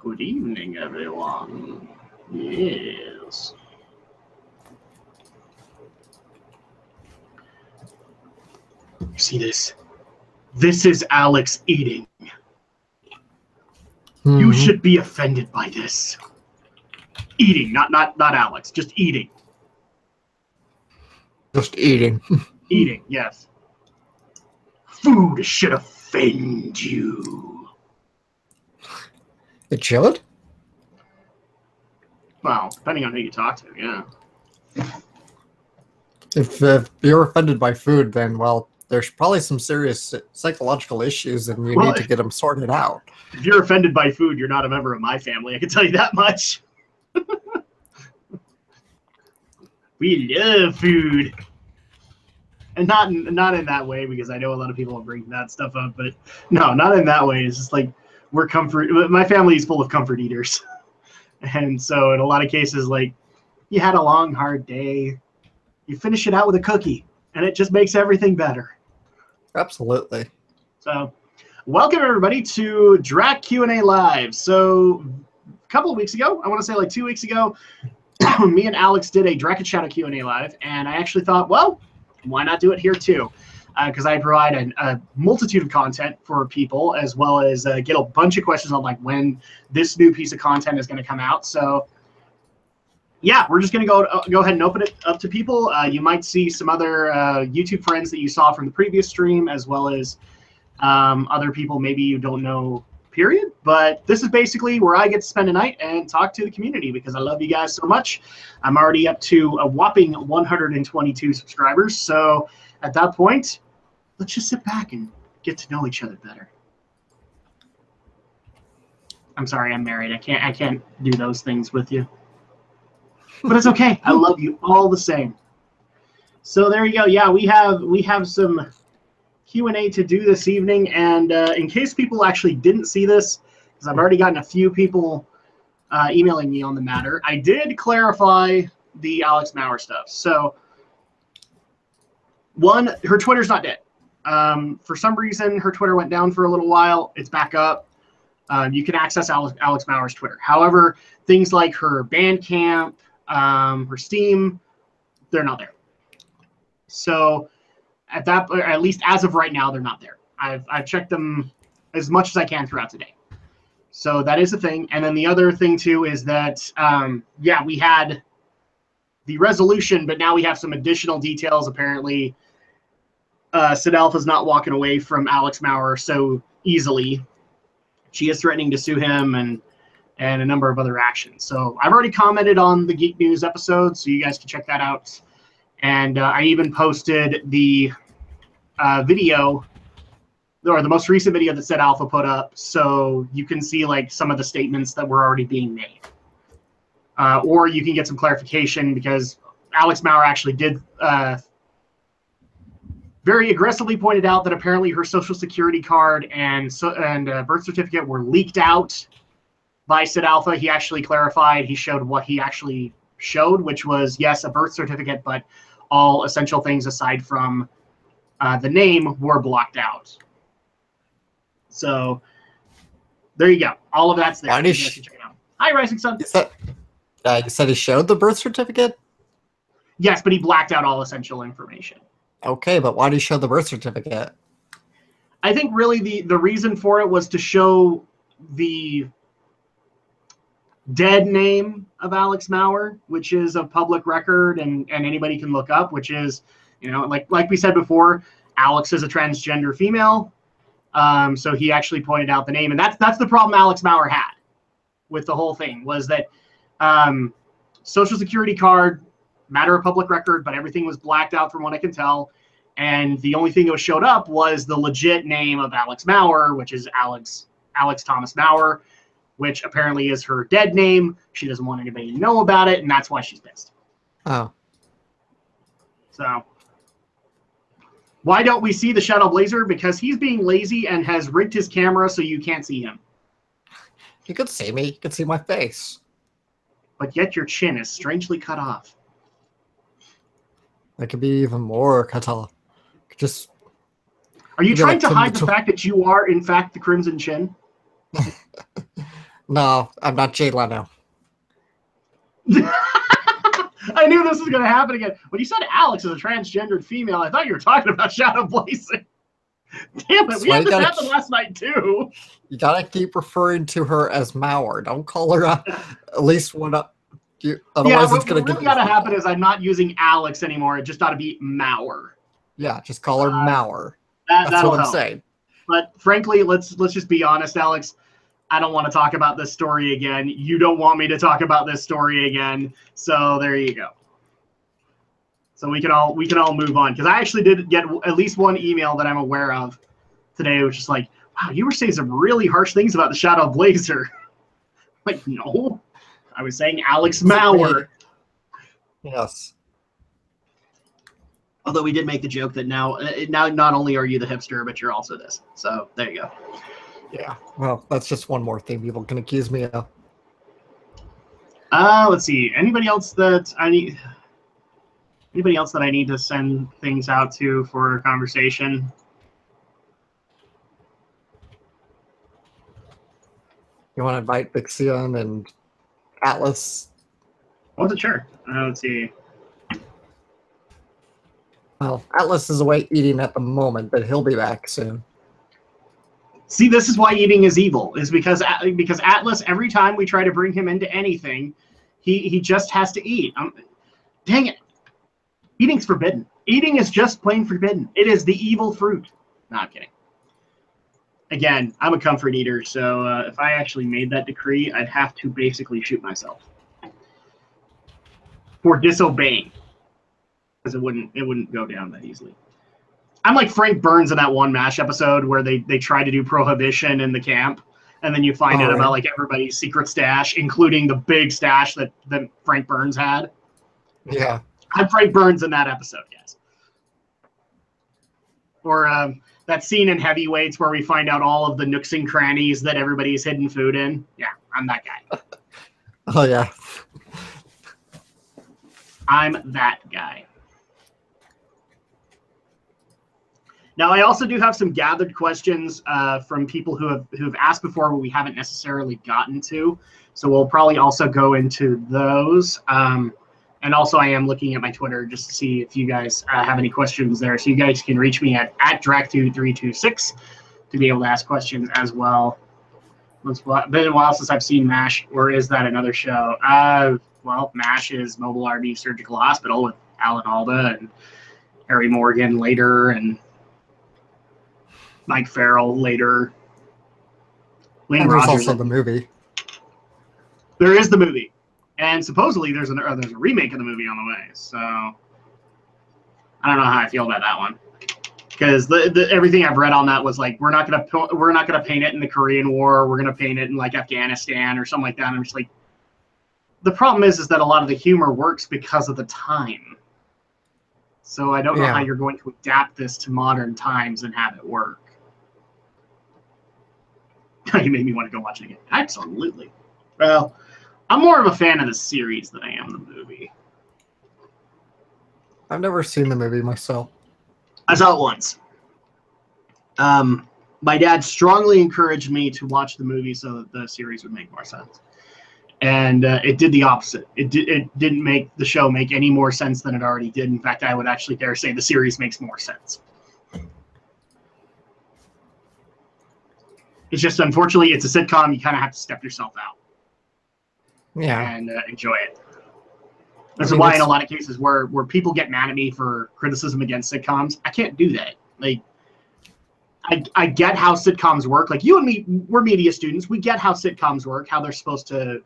Good evening, everyone. Yes. You see this? This is Alex eating. You should be offended by this. Eating, not Alex, just eating. Just eating. Eating, yes. Food should offend you. It should? Well, depending on who you talk to, yeah. If you're offended by food, then, well, there's probably some serious psychological issues and you need to get them sorted out. If you're offended by food, you're not a member of my family. I can tell you that much. We love food. And not in that way, because I know a lot of people bring that stuff up, but no, not in that way. It's just like we're comfort. My family is full of comfort eaters. And so in a lot of cases, like, you had a long, hard day, you finish it out with a cookie, and it just makes everything better. Absolutely. So welcome, everybody, to Drak Q&A Live. So a couple of weeks ago, I want to say like 2 weeks ago, me and Alex did a Drak and Shadow Q&A Live, and I actually thought, well, why not do it here too? Because I provide a multitude of content for people, as well as get a bunch of questions on like when this new piece of content is going to come out. So yeah, we're just going to go ahead and open it up to people. You might see some other YouTube friends that you saw from the previous stream, as well as other people maybe you don't know, period. But this is basically where I get to spend a night and talk to the community, because I love you guys so much. I'm already up to a whopping 122 subscribers. So at that point, let's just sit back and get to know each other better. I'm sorry, I'm married. I can't do those things with you. But it's okay. I love you all the same. So there you go. Yeah, we have some Q&A to do this evening, and in case people actually didn't see this, because I've already gotten a few people emailing me on the matter, I did clarify the Alex Maurer stuff. So one, her Twitter's not dead. For some reason, her Twitter went down for a little while. It's back up. You can access Alex Maurer's Twitter. However, things like her Bandcamp, her Steam, they're not there. So at that, or at least as of right now, they're not there. I've checked them as much as I can throughout the day. So that is a thing. And then the other thing too is that, yeah, we had the resolution, but now we have some additional details. Apparently, Sid Alpha's not walking away from Alex Maurer so easily. She is threatening to sue him and a number of other actions. So I've already commented on the Geek News episode, so you guys can check that out. And I even posted the video, or the most recent video that Sid Alpha put up, so you can see like some of the statements that were already being made. Or you can get some clarification, because Alex Maurer actually did very aggressively pointed out that apparently her social security card and birth certificate were leaked out by Sid Alpha. He actually clarified, he showed what he actually showed, which was, yes, a birth certificate, but all essential things aside from the name were blocked out. So there you go. All of that's there. You guys can check it out. Hi, Rising Sun. You said he showed the birth certificate? Yes, but he blacked out all essential information. Okay, but why did he show the birth certificate? I think really the reason for it was to show the dead name of Alex Maurer, which is a public record and anybody can look up, which is, you know, like we said before, Alex is a transgender female. So he actually pointed out the name, and that's the problem Alex Maurer had with the whole thing, was that social security card, matter of public record, but everything was blacked out from what I can tell. And the only thing that showed up was the legit name of Alex Maurer, which is Alex Thomas Maurer, which apparently is her dead name. She doesn't want anybody to know about it, and that's why she's pissed. Oh. So why don't we see the Shadow Blazer? Because he's being lazy and has rigged his camera so you can't see him. You could see me. You could see my face. But yet your chin is strangely cut off. That could be even more cut off. Just. Are you trying to hide the fact that you are, in fact, the Crimson Chin? No, I'm not Jay Leno. I knew this was going to happen again. When you said Alex is a transgendered female, I thought you were talking about Shadow Blazing. Damn it, we had this happen last night too. You gotta keep referring to her as Mauer. Don't call her at least one up. Otherwise, it's gonna what really gotta happen is I'm not using Alex anymore. It just ought to be Mauer. Yeah, just call her Mauer. That's what I'm saying. But frankly, let's just be honest, Alex. I don't want to talk about this story again. You don't want me to talk about this story again. So there you go. So we can all move on, because I actually did get at least one email that I'm aware of today, which is like, wow, you were saying some really harsh things about the Shadow Blazer. Like, no, I was saying Alex Mauer. Yes. Although we did make the joke that now not only are you the hipster, but you're also this. So there you go. Yeah. Well, that's just one more thing people can accuse me of. Let's see. Anybody else that I need to send things out to for conversation? You want to invite Vixion and Atlas? I wasn't sure. Let's see. Well, Atlas is away eating at the moment, but he'll be back soon. See, this is why eating is evil. Is because Atlas, every time we try to bring him into anything, he just has to eat. Dang it. Eating's forbidden. Eating is just plain forbidden. It is the evil fruit. No, I'm kidding. Again, I'm a comfort eater, so if I actually made that decree, I'd have to basically shoot myself for disobeying, because it wouldn't go down that easily. I'm like Frank Burns in that one MASH episode where they try to do prohibition in the camp, and then you find out about like everybody's secret stash, including the big stash that Frank Burns had. Yeah. I'm Frank Burns in that episode, yes. Or that scene in Heavyweights where we find out all of the nooks and crannies that everybody's hidden food in. Yeah, I'm that guy. Oh, yeah. I'm that guy. Now, I also do have some gathered questions from people who have asked before, but we haven't necessarily gotten to. So we'll probably also go into those. And also, I am looking at my Twitter just to see if you guys have any questions there. So you guys can reach me at Drak2326 to be able to ask questions as well. It's been a while since I've seen MASH, or is that another show? Well, MASH is Mobile RB Surgical Hospital with Alan Alda and Harry Morgan later, and Mike Farrell later. And there's also the movie. There is the movie. And supposedly there's a remake of the movie on the way. So I don't know how I feel about that one, because everything I've read on that was like, we're not gonna paint it in the Korean War. We're gonna paint it in like Afghanistan or something like that. And I'm just like, the problem is that a lot of the humor works because of the time. So I don't know how you're going to adapt this to modern times and have it work. You made me want to go watch it again. Absolutely. Well, I'm more of a fan of the series than I am the movie. I've never seen the movie myself. I saw it once. My dad strongly encouraged me to watch the movie so that the series would make more sense. And it did the opposite. It didn't make the show make any more sense than it already did. In fact, I would actually dare say the series makes more sense. It's just, unfortunately, it's a sitcom. You kind of have to step yourself out. Yeah. And enjoy it. This is why in a lot of cases where people get mad at me for criticism against sitcoms, I can't do that. Like, I get how sitcoms work. Like, you and me, we're media students. We get how sitcoms work, how they're supposed to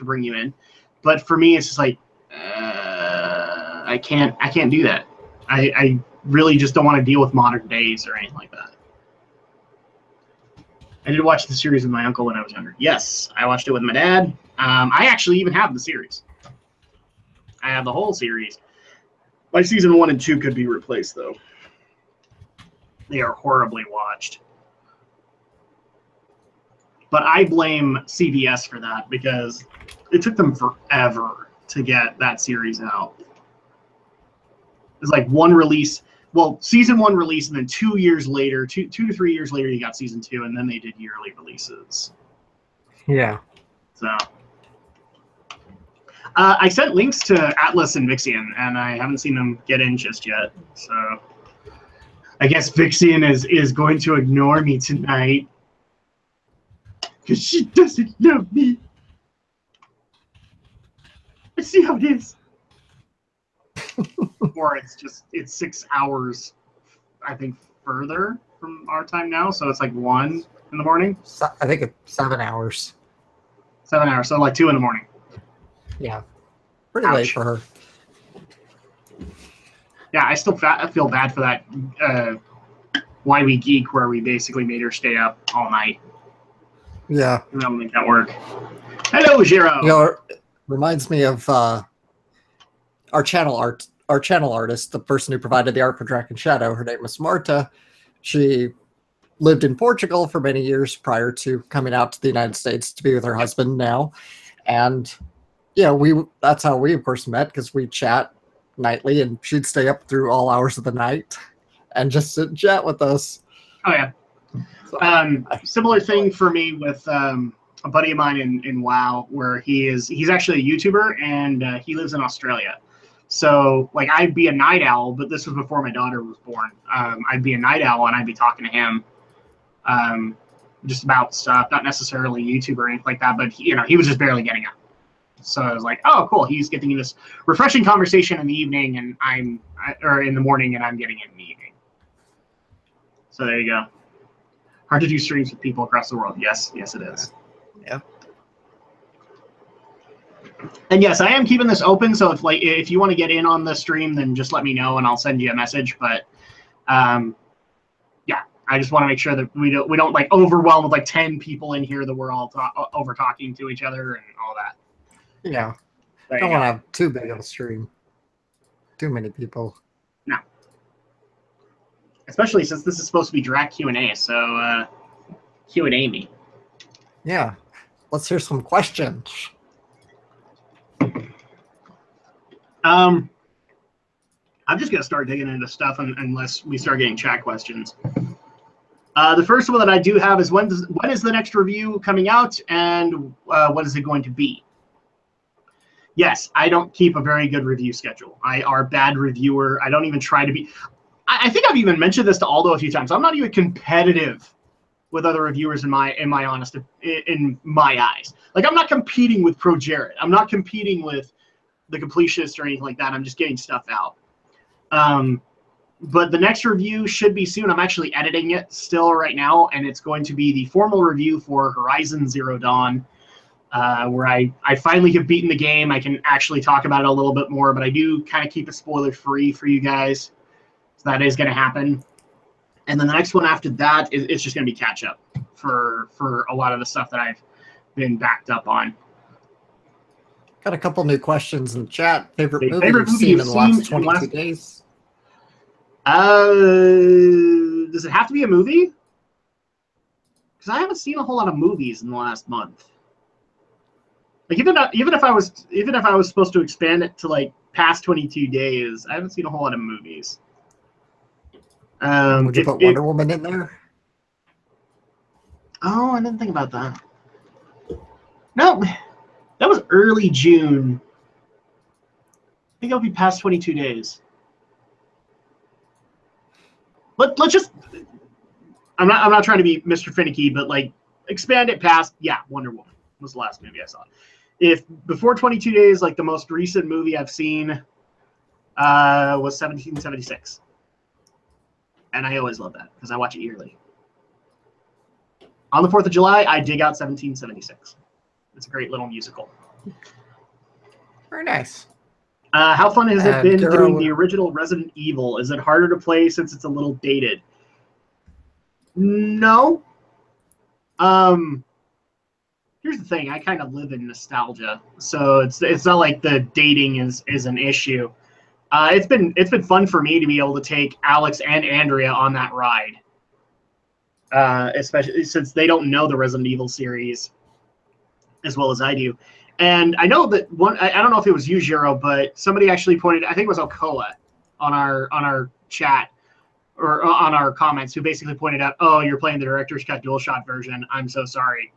bring you in. But for me, it's just like, I can't do that. I really just don't want to deal with modern days or anything like that. I did watch the series with my uncle when I was younger. Yes, I watched it with my dad. I actually even have the series. I have the whole series. My season 1 and 2 could be replaced, though. They are horribly watched. But I blame CBS for that, because it took them forever to get that series out. It's like one release. Well, season 1 release, and then 2 years later, two to 3 years later, you got season 2, and then they did yearly releases. Yeah. So I sent links to Atlas and Vixian, and I haven't seen them get in just yet. So I guess Vixian is going to ignore me tonight because she doesn't love me. I see how it is. Or it's 6 hours, I think, further from our time now, so it's like 1 in the morning. I think it's 7 hours. 7 hours, so like 2 in the morning. Yeah, pretty Ouch. late for her. Yeah, I still feel bad for that Why We Geek, where we basically made her stay up all night. Yeah. And that'll make that work. Hello, Jiro. You know, it reminds me of our channel artist, the person who provided the art for Drak and Shadow. Her name was Marta. She lived in Portugal for many years prior to coming out to the United States to be with her husband now. And yeah, that's how we of course met, because we chat nightly, and she'd stay up through all hours of the night and just sit and chat with us. Oh yeah. Similar thing for me with a buddy of mine in WoW, where he's actually a YouTuber, and he lives in Australia. So like I'd be a night owl, but this was before my daughter was born. I'd be a night owl and I'd be talking to him just about stuff, not necessarily YouTube or anything like that, but he was just barely getting up. So I was like, oh, cool. He's getting this refreshing conversation in the evening, and or in the morning, and I'm getting it in the evening. So there you go. Hard to do streams with people across the world. Yes, it is. Yeah. And yes, I am keeping this open. So if you want to get in on the stream, then just let me know, and I'll send you a message. But yeah, I just want to make sure that we don't like overwhelm with like 10 people in here that we're all over talking to each other and all that. Yeah. Don't want to have too big of a stream. Too many people. No. Especially since this is supposed to be Drak Q&A, so Q&A me. Yeah. Let's hear some questions. I'm just going to start digging into stuff unless we start getting chat questions. The first one that I do have is when is the next review coming out, and what is it going to be? Yes, I don't keep a very good review schedule. I are a bad reviewer. I don't even try to be. I think I've even mentioned this to Aldo a few times. I'm not even competitive with other reviewers in my eyes. Like, I'm not competing with Pro Jared. I'm not competing with the Completionist or anything like that. I'm just getting stuff out. But the next review should be soon. I'm actually editing it still right now, and it's going to be the formal review for Horizon Zero Dawn. Where I finally have beaten the game. I can actually talk about it a little bit more, but I do kind of keep it spoiler-free for you guys. So that is going to happen. And then the next one after that, it's just going to be catch-up for a lot of the stuff that I've been backed up on. Got a couple new questions in the chat. Favorite movie you've seen in the last 22 days? Does it have to be a movie? Because I haven't seen a whole lot of movies in the last month. Like even if I was supposed to expand it to like past 22 days, I haven't seen a whole lot of movies. Would you put Wonder Woman in there? Oh, I didn't think about that. No, that was early June. I think it'll be past 22 days. Let's just. I'm not trying to be Mr. Finicky, but like expand it past. Yeah, Wonder Woman was the last movie I saw. If before 22 days, like the most recent movie I've seen was 1776. And I always love that because I watch it yearly. On the 4th of July, I dig out 1776. It's a great little musical. Very nice. How fun has it been doing the original Resident Evil? Is it harder to play since it's a little dated? No. Here's the thing. I kind of live in nostalgia, so it's not like the dating is an issue. It's been fun for me to be able to take Alex and Andrea on that ride, especially since they don't know the Resident Evil series as well as I do. And I know that I don't know if it was you, Jiro, but somebody actually pointed, I think it was Okoa on our chat or on our comments, who basically pointed out, oh, you're playing the director's cut dual shot version. I'm so sorry.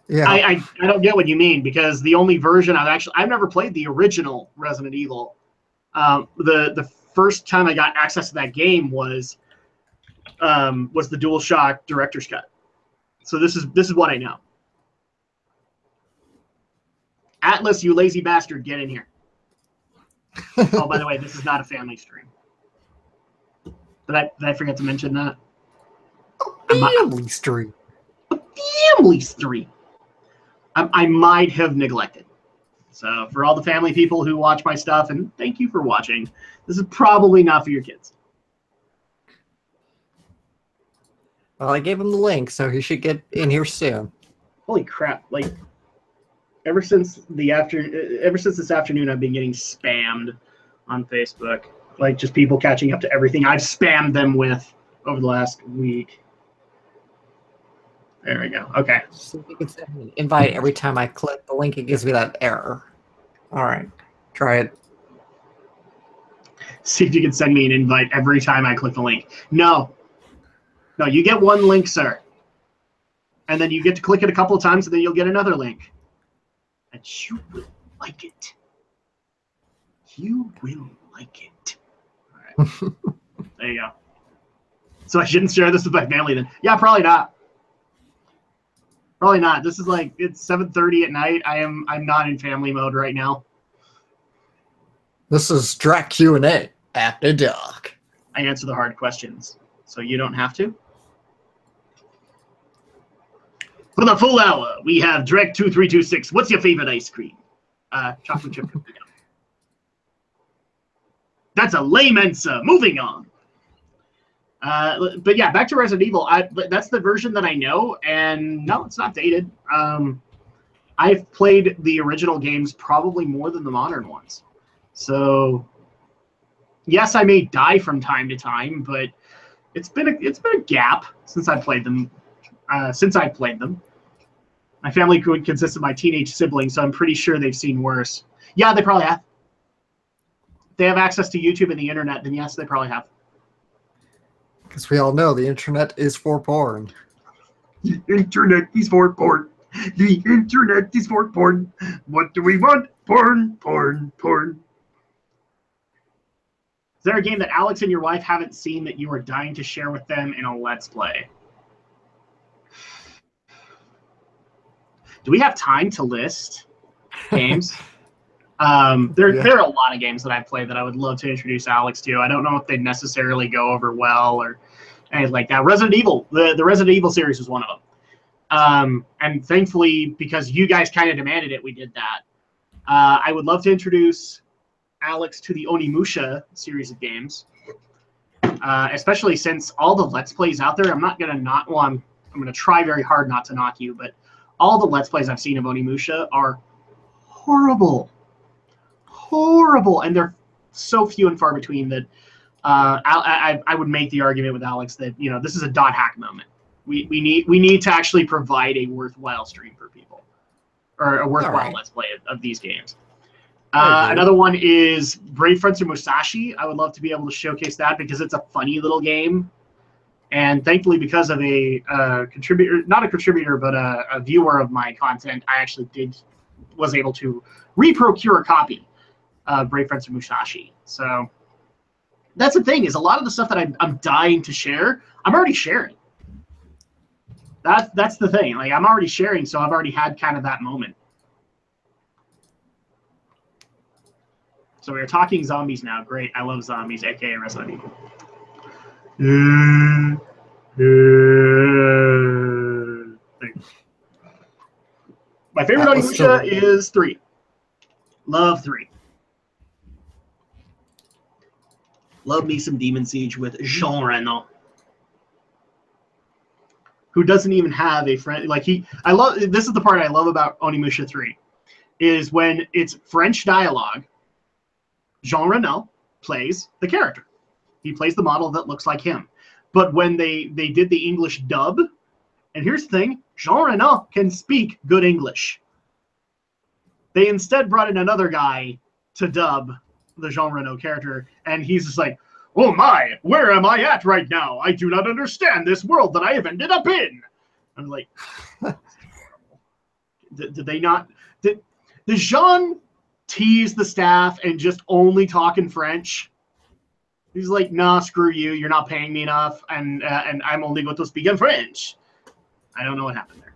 Yeah. I don't get what you mean, because the only version I've never played the original Resident Evil. The first time I got access to that game was the DualShock Director's Cut. So this is what I know. Atlas, you lazy bastard, get in here. Oh, by the way, this is not a family stream. Did I forget to mention that? Family stream. A family stream. I might have neglected. So for all the family people who watch my stuff, and thank you for watching, this is probably not for your kids. Well, I gave him the link, so he should get in here soon. Holy crap! Like, ever since this afternoon, I've been getting spammed on Facebook. Like, just people catching up to everything I've spammed them with over the last week. There we go. Okay. So you can send me an invite every time I click the link. It gives me that error. All right, try it. See if you can send me an invite every time I click the link. No, you get one link, sir, and then you get to click it a couple of times, and then you'll get another link, and you will like it. You will like it. All right. There you go. So I shouldn't share this with my family then? Yeah, probably not. Probably not. This is like, it's 7:30 at night. I'm not in family mode right now. This is Drak Q&A after dark. I answer the hard questions, so you don't have to. For the full hour, we have Drak 2326. What's your favorite ice cream? Chocolate chip cookie dough. That's a lame answer. Moving on. But yeah, back to Resident Evil. That's the version that I know, and no, it's not dated. I've played the original games probably more than the modern ones. So yes, I may die from time to time, but it's been a gap since I played them. My family consists of my teenage siblings, so I'm pretty sure they've seen worse. Yeah, they probably have. If they have access to YouTube and the internet, then yes, they probably have. Because we all know the internet is for porn. The internet is for porn. The internet is for porn. What do we want? Porn, porn, porn. Is there a game that Alex and your wife haven't seen that you are dying to share with them in a Let's Play? Do we have time to list games? There are a lot of games that I've played that I would love to introduce Alex to. I don't know if they'd necessarily go over well or anything like that. Resident Evil, the Resident Evil series was one of them. And thankfully, because you guys kind of demanded it, we did that. I would love to introduce Alex to the Onimusha series of games, especially since all the Let's Plays out there, I'm going to try very hard not to knock you, but all the Let's Plays I've seen of Onimusha are horrible. Horrible, and they're so few and far between that I would make the argument with Alex that this is a dot hack moment. We need to actually provide a worthwhile stream for people, or a worthwhile Let's Play of these games. Another one is Brave Fencer Musashi. I would love to be able to showcase that because it's a funny little game, and thankfully because of a contributor, not a contributor, but a viewer of my content, I actually was able to reprocure a copy. Brave Fencer Musashi. So that's the thing, is a lot of the stuff that I'm dying to share, I'm already sharing. That's the thing. Like, I'm already sharing, so I've already had kind of that moment. So we're talking zombies now. Great. I love zombies, aka Resident Evil. My favorite Onimusha is 3. Love 3. Love me some Demon Siege with Jean Reno, who doesn't even have a friend. Like, this is the part I love about Onimusha 3, is when it's French dialogue, Jean Reno plays the character. He plays the model that looks like him. But when they did the English dub, and here's the thing, Jean Reno can speak good English. They instead brought in another guy to dub the Jean Reno character, and he's just like, oh my, where am I at right now? I do not understand this world that I have ended up in. I'm like, Did they not? Did Jean tease the staff and just only talk in French? He's like, nah, screw you. You're not paying me enough, and I'm only going to speak in French. I don't know what happened there.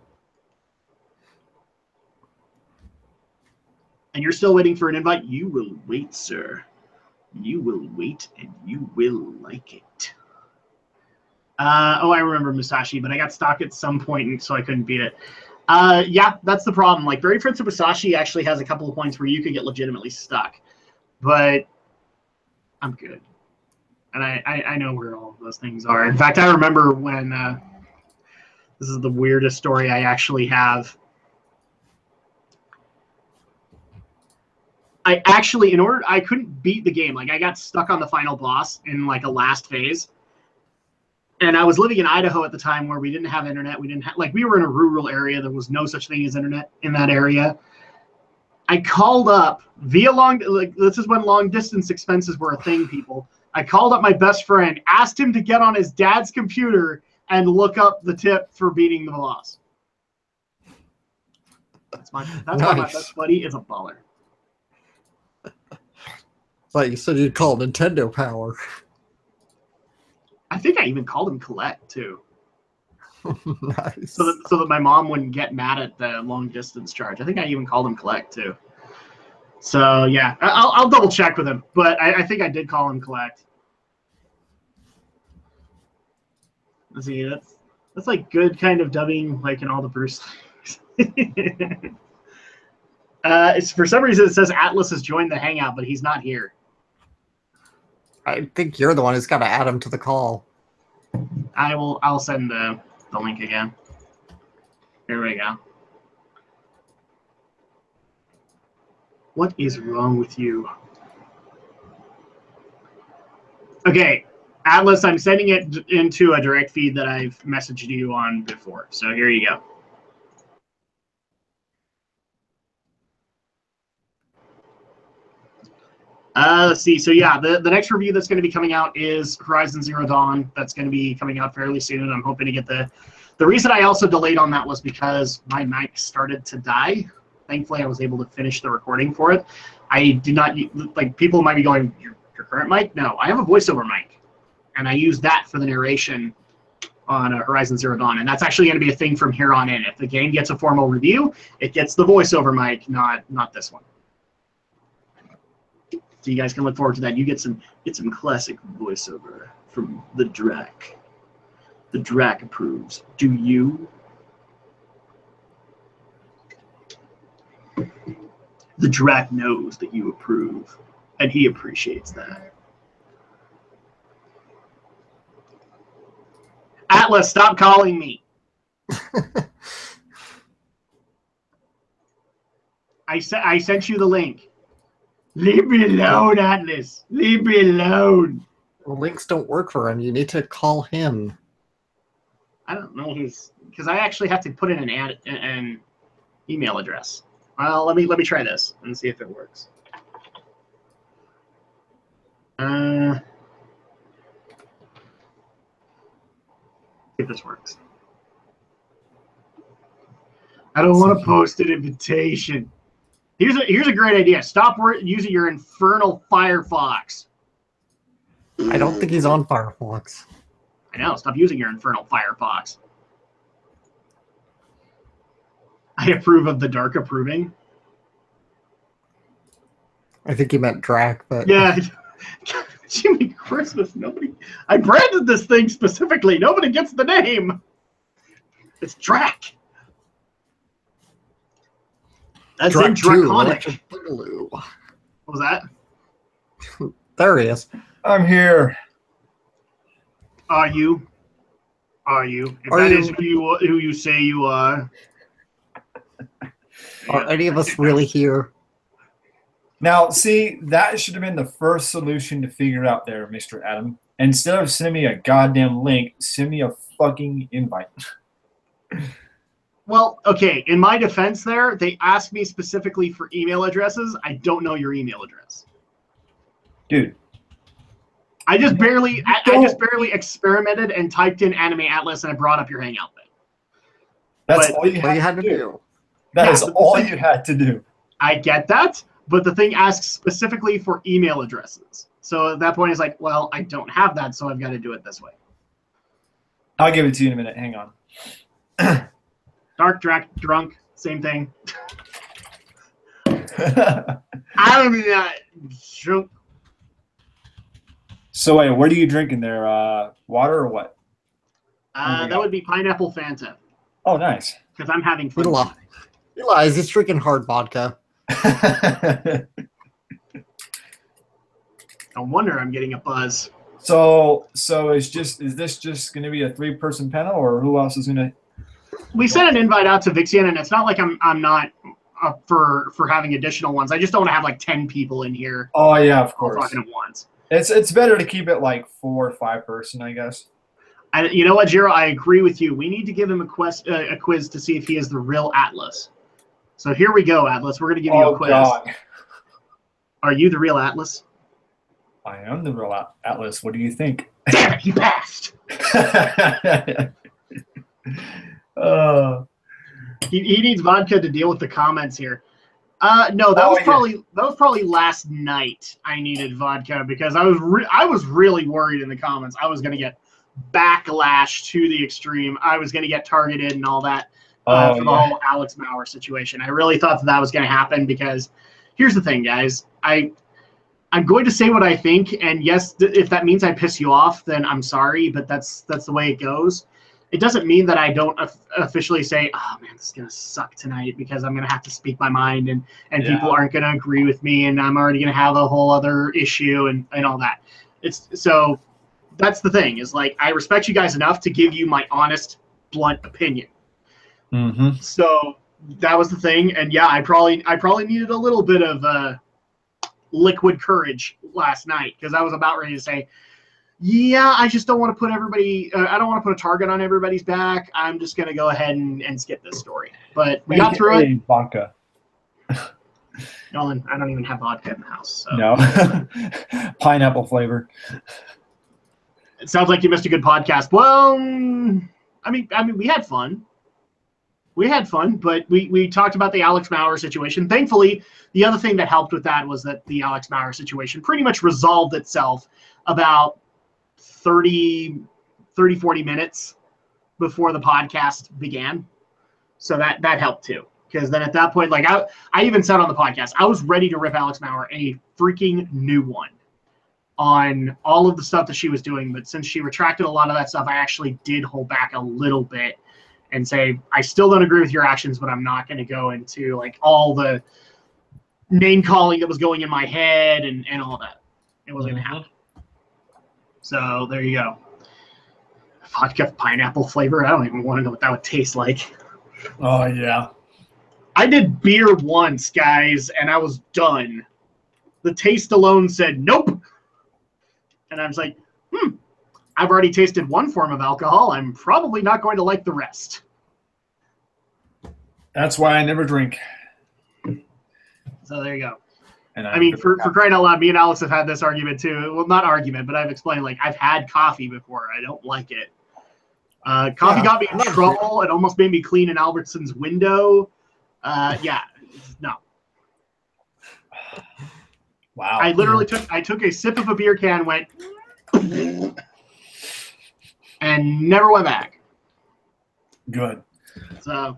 And you're still waiting for an invite? You will wait, sir. You will wait, and you will like it. I remember Musashi, but I got stuck at some point, so I couldn't beat it. Yeah, that's the problem. Like, Very Prince of Musashi actually has a couple of points where you could get legitimately stuck. But I'm good. And I know where all of those things are. In fact, I remember when this is the weirdest story I actually have. I couldn't beat the game. Like, I got stuck on the final boss in like a last phase. And I was living in Idaho at the time where we didn't have internet. We were in a rural area. There was no such thing as internet in that area. I called up via this is when long distance expenses were a thing, people. I called up my best friend, asked him to get on his dad's computer and look up the tip for beating the boss. That's why my best buddy is a baller. Like you said, you'd call Nintendo Power. I think I even called him Collect too. Nice. So that my mom wouldn't get mad at the long distance charge. I think I even called him Collect too. So yeah, I'll double check with him, but I think I did call him Collect. Let's see, that's like good kind of dubbing, like in all the Bruce things. It's for some reason it says Atlas has joined the hangout, but he's not here. I think you're the one who's got to add him to the call. I'll send the link again. Here we go. What is wrong with you? Okay, Atlas, I'm sending it into a direct feed that I've messaged you on before. So here you go. Let's see. So yeah, the next review that's going to be coming out is Horizon Zero Dawn. That's going to be coming out fairly soon. I'm hoping to get the reason I also delayed on that was because my mic started to die. Thankfully, I was able to finish the recording for it. I do not, like, people might be going, your current mic? No, I have a voiceover mic, and I use that for the narration on Horizon Zero Dawn, and that's actually going to be a thing from here on in. If the game gets a formal review, it gets the voiceover mic, not this one. So you guys can look forward to that. You get some classic voiceover from the Drak. The Drak approves. Do you? The Drak knows that you approve, and he appreciates that. Atlas, stop calling me. I sent you the link. Leave me alone, Atlas. Leave me alone. Well, links don't work for him. You need to call him. I don't know because I actually have to put in an email address. Well, let me try this and see if it works. See if this works. I don't want to post an invitation. Here's a great idea. Stop using your infernal Firefox. I don't think he's on Firefox. I know. Stop using your infernal Firefox. I approve of the Dark approving. I think he meant Drak, but yeah. Jimmy Christmas. Nobody. I branded this thing specifically. Nobody gets the name. It's Drak. That's in Draconic. What was that? There he is. I'm here. Are you? If that is who you say you are. Are any of us really here? Now, see, that should have been the first solution to figure out there, Mr. Adam. Instead of sending me a goddamn link, send me a fucking invite. Well, okay, in my defense there, they asked me specifically for email addresses. I don't know your email address. Dude. I just barely experimented and typed in Anime Atlas and I brought up your Hangout thing. That's all you had to do. That Yeah, is but all you had to do. I get that, but the thing asks specifically for email addresses. So at that point, it's like, well, I don't have that, so I've got to do it this way. I'll give it to you in a minute. Hang on. Dark, Drak, drunk, same thing. I don't mean that. Drunk. So wait, what are you drinking there? Water or what? That would be pineapple Fanta, Oh, nice. because I'm having fun. Eli, is this drinking hard vodka? No wonder I'm getting a buzz. So is this just going to be a 3-person panel, or who else is going to? We sent an invite out to Vixian, and it's not like I'm not up for having additional ones. I just don't want to have like 10 people in here. Oh yeah, of all course. talking at once. It's better to keep it like 4 or 5 person, I guess. You know what, Jiro? I agree with you. We need to give him a quiz to see if he is the real Atlas. So here we go, Atlas. We're going to give you a quiz. God. Are you the real Atlas? I am the real Atlas. What do you think? Damn it, he passed. He needs vodka to deal with the comments here. No, that was probably last night. I needed vodka because I was really worried in the comments. I was going to get backlash to the extreme. I was going to get targeted and all that for the whole Alex Maurer situation. I really thought that was going to happen because here's the thing, guys. I'm going to say what I think, and yes, if that means I piss you off, then I'm sorry, but that's the way it goes. It doesn't mean that I don't officially say, oh, man, this is going to suck tonight because I'm going to have to speak my mind and people aren't going to agree with me and I'm already going to have a whole other issue and all that. So that's the thing is like I respect you guys enough to give you my honest, blunt opinion. Mm-hmm. So that was the thing. And, yeah, I probably needed a little bit of liquid courage last night because I was about ready to say, yeah, I just don't want to put everybody I don't want to put a target on everybody's back. I'm just going to go ahead and skip this story. But we got through it. Vodka. Nolan, I don't even have vodka in the house. So. No. Pineapple flavor. It sounds like you missed a good podcast. Well, I mean, we had fun. We had fun, but we talked about the Alex Maurer situation. Thankfully, the other thing that helped with that was that the Alex Maurer situation pretty much resolved itself about 30, 40 minutes before the podcast began. So that helped too. Because then at that point, like I even said on the podcast, I was ready to rip Alex Maurer a freaking new one on all of the stuff that she was doing. But since she retracted a lot of that stuff, I actually did hold back a little bit and say, I still don't agree with your actions, but I'm not going to go into like all the name calling that was going in my head and all that. It wasn't going to happen. So there you go. Vodka pineapple flavor. I don't even want to know what that would taste like. Oh, yeah. I did beer once, guys, and I was done. The taste alone said, nope. And I was like, I've already tasted one form of alcohol. I'm probably not going to like the rest. That's why I never drink. So there you go. And I mean, for crying out loud, me and Alex have had this argument too. Well, not argument, but I've explained, like, I've had coffee before. I don't like it. Coffee got me in trouble. It almost made me clean an Albertson's window. No. Wow. I literally took a sip of a beer can, went, and never went back. Good. So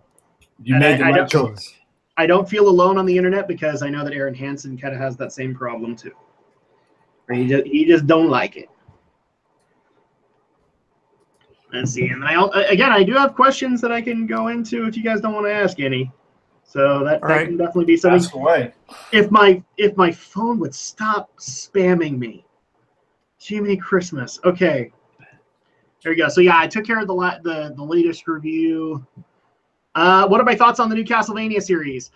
you made the right choice. I don't feel alone on the internet because I know that Aaron Hansen kind of has that same problem too. He just don't like it. Let's see. And I do have questions that I can go into if you guys don't want to ask any. So that can definitely be something. Ask away. If my phone would stop spamming me. Jiminy Christmas. Okay. There we go. So yeah, I took care of the latest review. What are my thoughts on the new Castlevania series?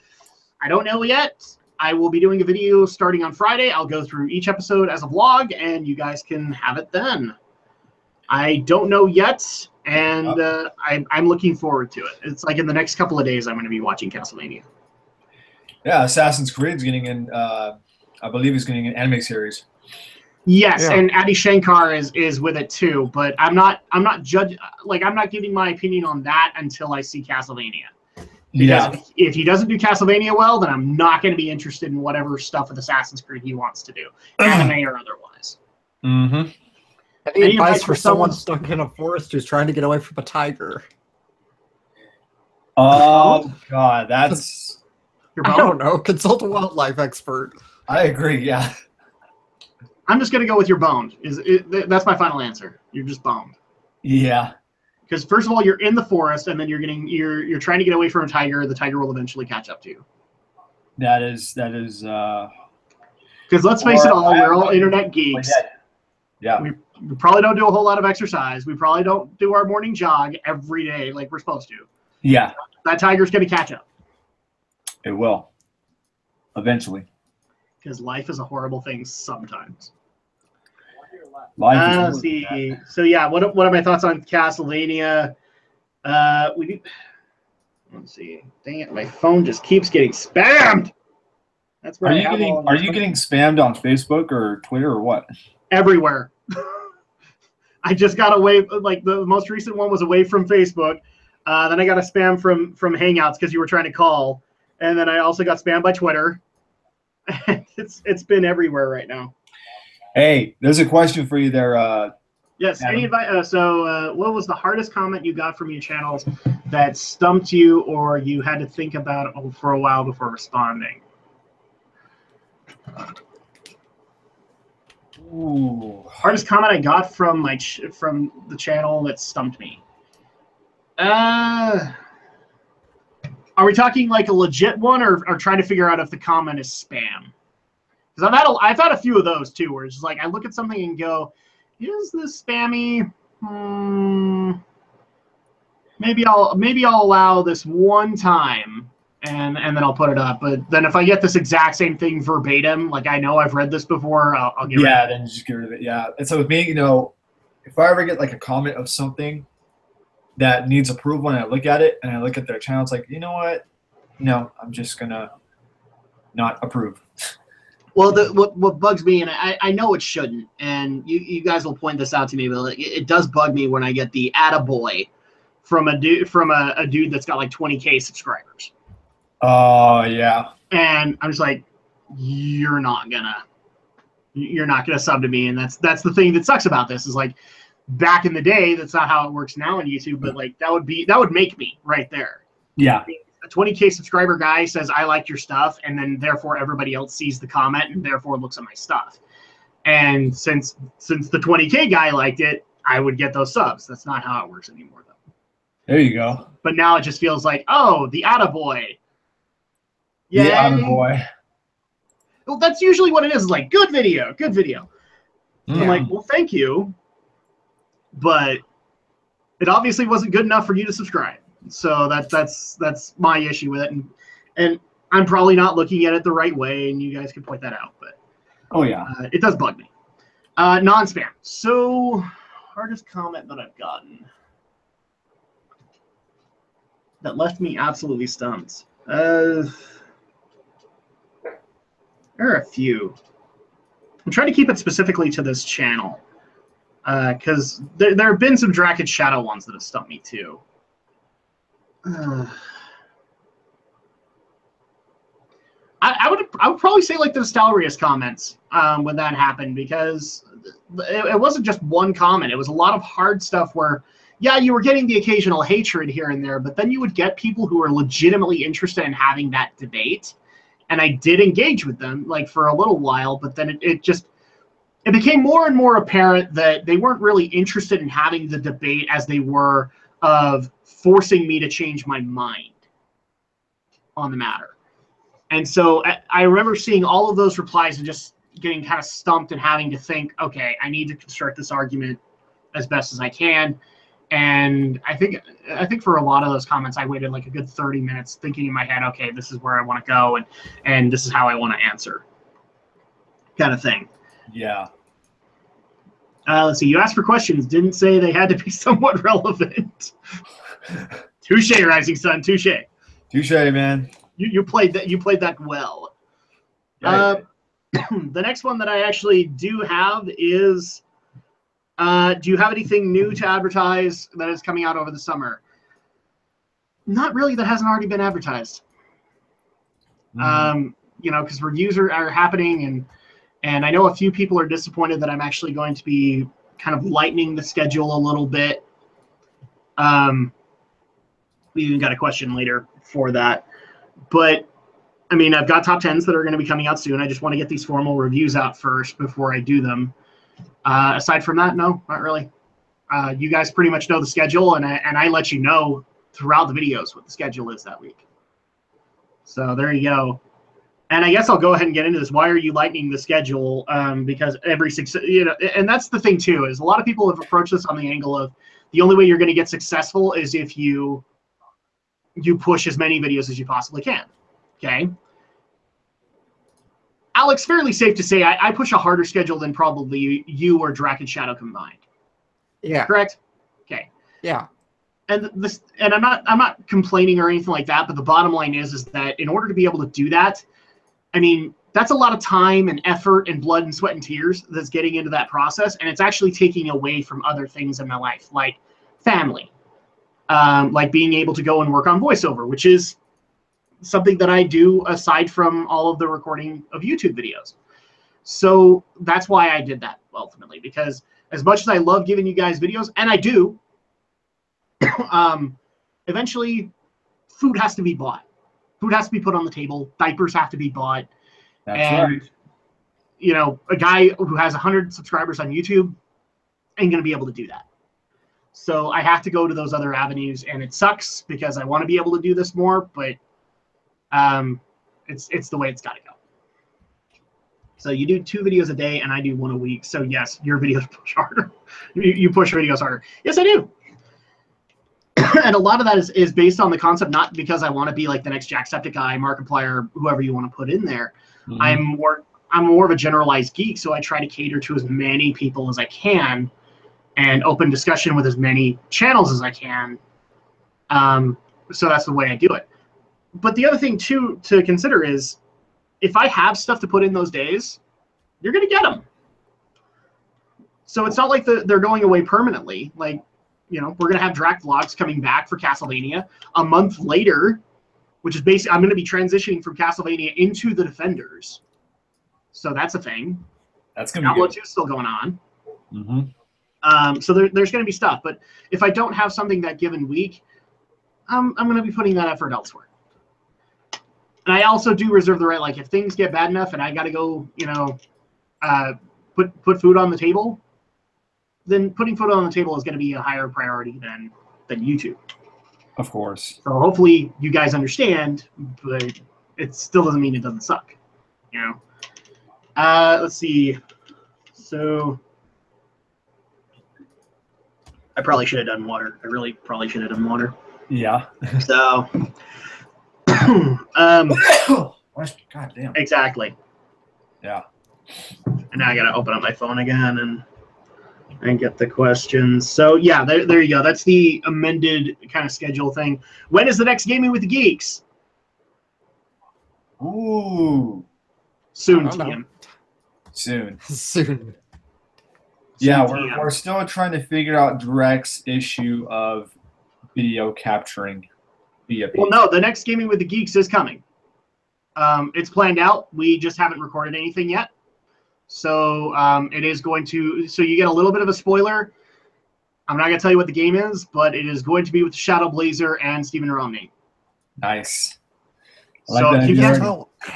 I don't know yet. I will be doing a video starting on Friday. I'll go through each episode as a vlog, and you guys can have it then. I don't know yet, and I'm looking forward to it. It's like in the next couple of days I'm going to be watching Castlevania. Yeah, Assassin's Creed's getting in. I believe he's getting an anime series. Yes, and Adi Shankar is with it too, but I'm not giving my opinion on that until I see Castlevania. Because if he doesn't do Castlevania well, then I'm not going to be interested in whatever stuff with Assassin's Creed he wants to do, anime or otherwise. Mm-hmm. Any advice for someone stuck in a forest who's trying to get away from a tiger? Oh, God, that's... I don't know. Consult a wildlife expert. I agree, yeah. I'm just going to go with you're boned. That's my final answer. You're just boned. Yeah. Because first of all, you're in the forest, and then you're trying to get away from a tiger. The tiger will eventually catch up to you. That is. Because let's face it all, we're all internet geeks. Yeah. We probably don't do a whole lot of exercise. We probably don't do our morning jog every day like we're supposed to. Yeah. That tiger's going to catch up. It will. Eventually. Because life is a horrible thing sometimes. Life is see. So yeah, what are my thoughts on Castlevania? Let's see. Dang it, my phone just keeps getting spammed. That's where are you getting spammed on Facebook or Twitter or what? Everywhere. I just got away. Like the most recent one was away from Facebook. Then I got a spam from Hangouts because you were trying to call, and then I also got spammed by Twitter. It's been everywhere right now. Hey, there's a question for you there. Yes. Adam. Any advice? What was the hardest comment you got from your channels that stumped you, or you had to think about it for a while before responding? Ooh. Hardest comment I got from from the channel that stumped me. Are we talking like a legit one, or trying to figure out if the comment is spam? Because I've had a few of those too, where it's just like I look at something and go, "Is this spammy? Maybe I'll allow this one time, and then I'll put it up. But then if I get this exact same thing verbatim, like I know I've read this before, I'll get rid of it. Then just get rid of it. Yeah. And so with me, if I ever get like a comment of something that needs approval, and I look at it and I look at their channel, it's like, you know what? No, I'm just gonna not approve. Well, what bugs me, and I know it shouldn't, and you guys will point this out to me, but it does bug me when I get the attaboy from a dude that's got like 20K subscribers. Oh yeah. And I'm just like, you're not gonna sub to me, and that's the thing that sucks about this is like back in the day, that's not how it works now on YouTube, but like that would make me right there. Yeah. A 20K subscriber guy says I like your stuff, and then therefore everybody else sees the comment and therefore looks at my stuff. And since the 20K guy liked it, I would get those subs. That's not how it works anymore, though. There you go. But now it just feels like, oh, the attaboy. Yay. The attaboy. Well, that's usually what it is. Like, good video. Yeah. I'm like, well, thank you, but it obviously wasn't good enough for you to subscribe. So that's my issue with it, and I'm probably not looking at it the right way, and you guys can point that out. But oh yeah, it does bug me. Non-spam. So hardest comment that I've gotten that left me absolutely stumped. There are a few. I'm trying to keep it specifically to this channel because there have been some Drak and Shadow ones that have stumped me too. I would probably say like the Nostalrius comments when that happened, because it wasn't just one comment. It was a lot of hard stuff where, yeah, you were getting the occasional hatred here and there, but then you would get people who were legitimately interested in having that debate. And I did engage with them like for a little while, but then it became more and more apparent that they weren't really interested in having the debate as they were of forcing me to change my mind on the matter. And so I remember seeing all of those replies and just getting kind of stumped and having to think, okay, I need to construct this argument as best as I can. And I think for a lot of those comments, I waited like a good 30 minutes thinking in my head, okay, this is where I want to go, and this is how I want to answer, kind of thing. Yeah. Let's see. You asked for questions. Didn't say they had to be somewhat relevant. Touche, Rising Sun. Touche. Touche, man. You played that. You played that well. Yeah, the next one that I actually do have is, do you have anything new to advertise that is coming out over the summer? Not really. That hasn't already been advertised. You know, because reviews are happening, and I know a few people are disappointed that I'm actually going to be kind of lightening the schedule a little bit. We even got a question later for that. But, I mean, I've got top 10s that are going to be coming out soon. I just want to get these formal reviews out first before I do them. Aside from that, no, not really. You guys pretty much know the schedule, and I let you know throughout the videos what the schedule is that week. So there you go. And I guess I'll go ahead and get into this. Why are you lightening the schedule? Because every you know, and that's the thing too, is a lot of people have approached this on the angle of the only way you're going to get successful is if you push as many videos as you possibly can. Okay. Alex, fairly safe to say I push a harder schedule than probably you or Drak and Shadow combined. Yeah. Correct? Okay. Yeah. And I'm not complaining or anything like that, but the bottom line is that in order to be able to do that, I mean, that's a lot of time and effort and blood and sweat and tears that's getting into that process, and it's actually taking away from other things in my life, like family, like being able to go and work on voiceover, which is something that I do aside from all of the recording of YouTube videos. So that's why I did that ultimately, because as much as I love giving you guys videos, and I do, eventually food has to be bought. Food has to be put on the table. Diapers have to be bought. That's right. You know, a guy who has 100 subscribers on YouTube ain't going to be able to do that. So I have to go to those other avenues, and it sucks because I want to be able to do this more, but it's the way it's got to go. So you do 2 videos a day, and I do 1 a week. So yes, your videos push harder. You push videos harder. Yes, I do. And a lot of that is based on the concept, not because I want to be like the next Jacksepticeye, Markiplier, whoever you want to put in there. Mm-hmm. I'm more of a generalized geek, so I try to cater to as many people as I can and open discussion with as many channels as I can. So that's the way I do it. But the other thing, too, to consider is if I have stuff to put in those days, you're going to get them. So it's not like they're going away permanently. Like, you know, we're going to have Drak vlogs coming back for Castlevania a month later, which is basically, I'm going to be transitioning from Castlevania into the Defenders. So that's a thing. That's going to be Diablo 2 is still going on. Mm-hmm. So there's going to be stuff. But if I don't have something that given week, I'm going to be putting that effort elsewhere. And I also do reserve the right, like, if things get bad enough and I got to go, you know, put food on the table, then putting food on the table is going to be a higher priority than YouTube. Of course. So hopefully you guys understand, but it still doesn't mean it doesn't suck, you know. Let's see. So I probably should have done water. I really probably should have done water. Yeah. So God damn. Exactly. Yeah. And now I got to open up my phone again and get the questions. So yeah, there you go. That's the amended kind of schedule thing. When is the next Gaming with the Geeks? Ooh. Soon, TM. Soon. Yeah, we're still trying to figure out Drak's issue of video capturing via PC. Well, no, the next Gaming with the Geeks is coming. It's planned out. We just haven't recorded anything yet. So it is going to, so you get a little bit of a spoiler. I'm not going to tell you what the game is, but it is going to be with Shadow Blazer and Stephen Romney. Nice. So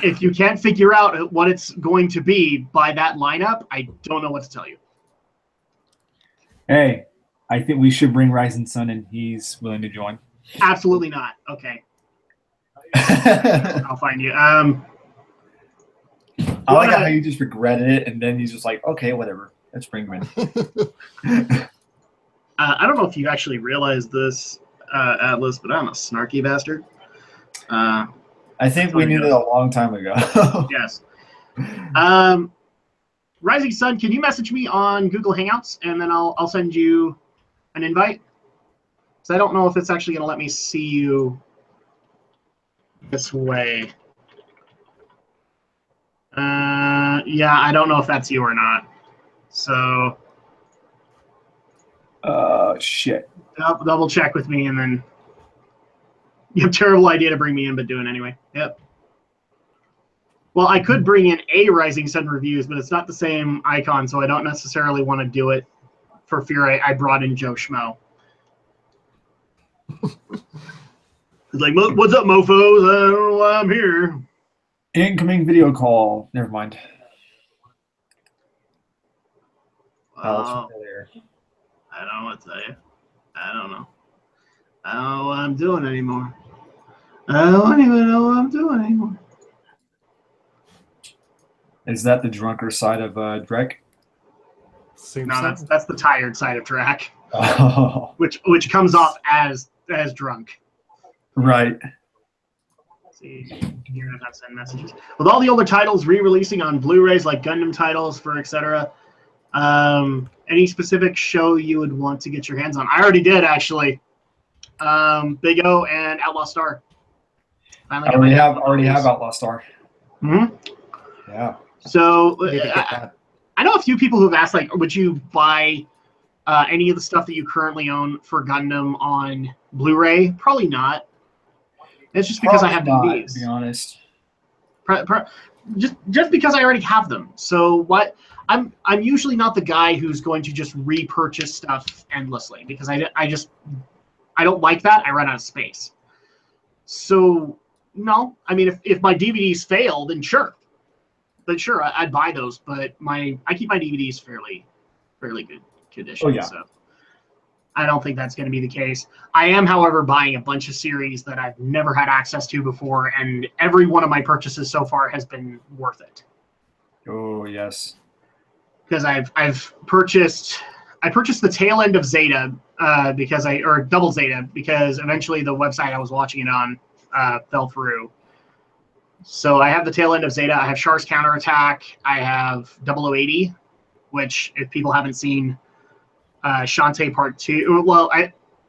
if you can't figure out what it's going to be by that lineup, I don't know what to tell you. Hey, I think we should bring Rising Sun, and he's willing to join. Absolutely not. Okay. I'll find you. I like how you just regretted it, and then he's just like, okay, whatever. Let's bring him in. I don't know if you actually realize this, Atlas, but I'm a snarky bastard. I think we knew that a long time ago. Yes. Rising Sun, can you message me on Google Hangouts, and then I'll send you an invite? Because I don't know if it's actually going to let me see you this way. Yeah, I don't know if that's you or not. So. Shit. Double check with me, and then You have a terrible idea to bring me in, but do it anyway. Yep. Well, I could bring in a Rising Sun Reviews, but it's not the same icon, so I don't necessarily want to do it for fear I brought in Joe Schmo. It's like, what's up, mofos? I don't know why I'm here. Incoming video call. Never mind. I don't know what to tell you. I don't know. I don't know what I'm doing anymore. I don't even know what I'm doing anymore. Is that the drunker side of Drak? No, that's the tired side of Drak, Oh, which comes off as drunk. right. Let's see, you're gonna have to send messages. With all the older titles re-releasing on Blu-rays, like Gundam titles, for etc. Any specific show you would want to get your hands on? I already did, actually. Big O and Outlaw Star. I already have Outlaw Star. Mm-hmm. Yeah. So I know a few people who've asked, like, would you buy any of the stuff that you currently own for Gundam on Blu-ray? Probably not. It's just because I have DVDs. To be honest. Just because I already have them. So what? I'm usually not the guy who's going to just repurchase stuff endlessly, because I don't like that. I run out of space. So no, I mean, if my DVDs fail, then sure. But sure, I'd buy those. But I keep my DVDs fairly good condition. Oh, yeah. So I don't think that's going to be the case. I am, however, buying a bunch of series that I've never had access to before, and every one of my purchases so far has been worth it. Oh yes. Because I purchased the tail end of Zeta or Double Zeta, because eventually the website I was watching it on fell through. So I have the tail end of Zeta. I have Char's Counterattack. I have 0080, which, if people haven't seen Shantae Part 2, well,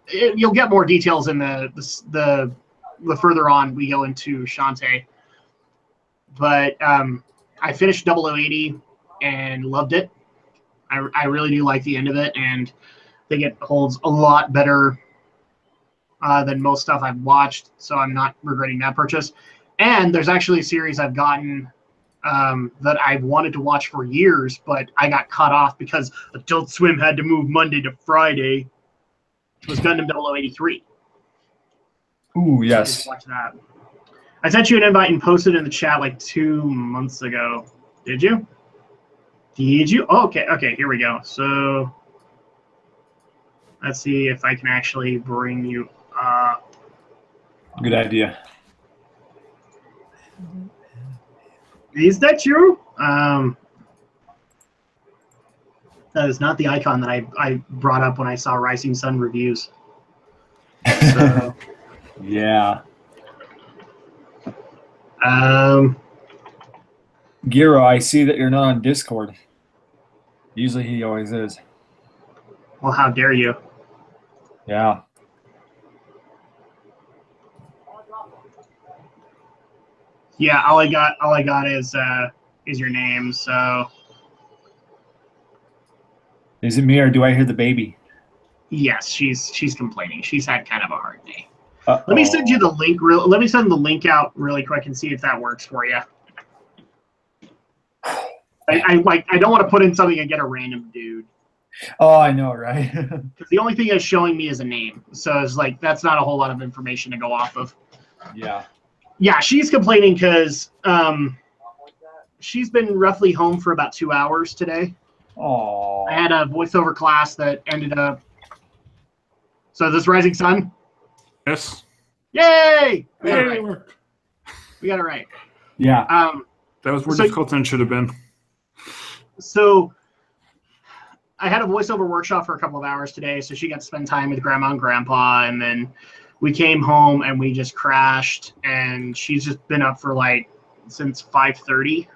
you'll get more details in the further on we go into Shantae. But I finished 0080 and loved it. I really do like the end of it, and I think it holds a lot better than most stuff I've watched, so I'm not regretting that purchase. And there's actually a series I've gotten that I've wanted to watch for years, but I got cut off because Adult Swim had to move Monday to Friday. It was Gundam 0083. Ooh, yes. Watch that. I sent you an invite and posted in the chat like 2 months ago. Did you? Oh, okay, here we go. So let's see if I can actually bring you up. Good idea. Is that you? That is not the icon that I brought up when I saw Rising Sun Reviews. So, yeah. Giro, I see that you're not on Discord. Usually he always is. Well, how dare you? Yeah. Yeah, all I got is your name. So is it me, or do I hear the baby? yes, she's complaining. She's had kind of a hard day. Uh-oh. Let me send you the link. Let me send the link out really quick and see if that works for you. I don't want to put in something and get a random dude. Oh, I know, right? Because the only thing it's showing me is a name, so it's like that's not a whole lot of information to go off of. Yeah. Yeah, she's complaining because she's been roughly home for about 2 hours today. Oh. I had a voiceover class that ended up. So this Rising Sun? Yes. Yay! We got Yay, it right. We got it right. Yeah. That was more difficult than it should have been. So I had a voiceover workshop for a couple of hours today, so she got to spend time with Grandma and Grandpa, and then we came home and we just crashed, and she's just been up for since 5:30.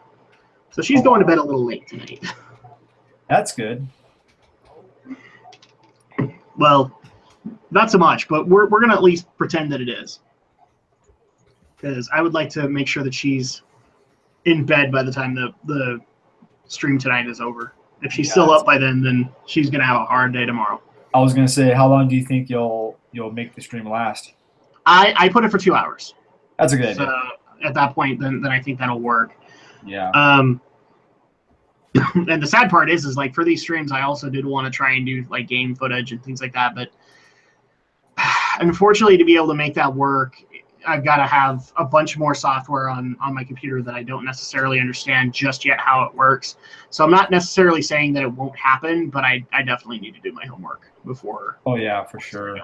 So she's going to bed a little late tonight. That's good. Well, not so much, but we're going to at least pretend that it is. Because I would like to make sure that she's in bed by the time the stream tonight is over. If she's still up by then she's going to have a hard day tomorrow. I was going to say, how long do you think you'll make the stream last? I put it for 2 hours. That's a good So idea. at that point, then I think that'll work. Yeah. And the sad part is like for these streams, I also did want to try and do like game footage and things like that, but unfortunately, to be able to make that work, I've got to have a bunch more software on my computer that I don't necessarily understand just yet how it works. So I'm not necessarily saying that it won't happen, but I definitely need to do my homework before. Oh yeah, for sure.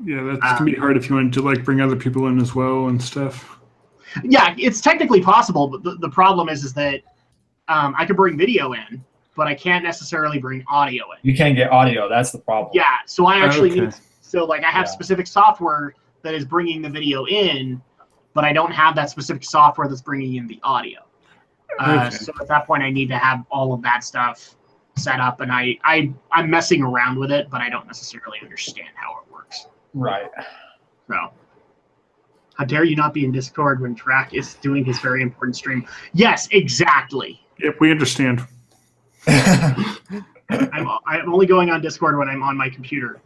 Yeah, that's gonna be hard if you wanted to like bring other people in as well and stuff. Yeah, it's technically possible, but the problem is that I could bring video in, but I can't necessarily bring audio in. You can't get audio. That's the problem. Yeah, so I actually Okay. need. So like I have specific software that is bringing the video in, but I don't have that specific software that's bringing in the audio. Okay. So at that point, I need to have all of that stuff set up, and I'm messing around with it, but I don't necessarily understand how it works. Right. So, how dare you not be in Discord when Drak is doing his very important stream? Yes, exactly. Yep, we understand. I'm only going on Discord when I'm on my computer.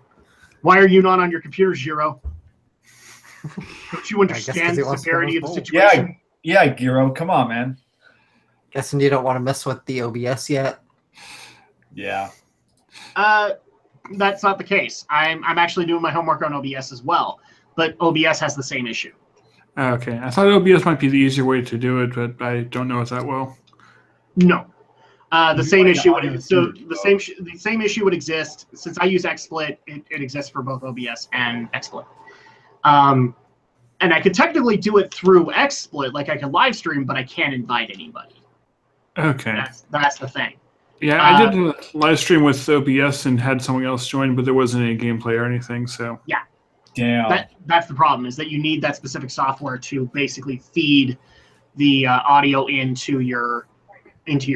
Why are you not on your computer, Zero? Don't you understand the severity of the situation? Yeah, Giro, come on, man. Guessing you don't want to mess with the OBS yet. Yeah. That's not the case. I'm actually doing my homework on OBS as well, but OBS has the same issue. Okay, I thought OBS might be the easier way to do it, but I don't know it that well. No, the same issue. The same issue would exist since I use XSplit. It exists for both OBS and XSplit. And I could technically do it through XSplit, like I could live stream, but I can't invite anybody. Okay. That's the thing. Yeah, I did a live stream with OBS and had someone else join, but there wasn't any gameplay or anything, so. Yeah. Damn. That's the problem, is that you need that specific software to basically feed the audio into your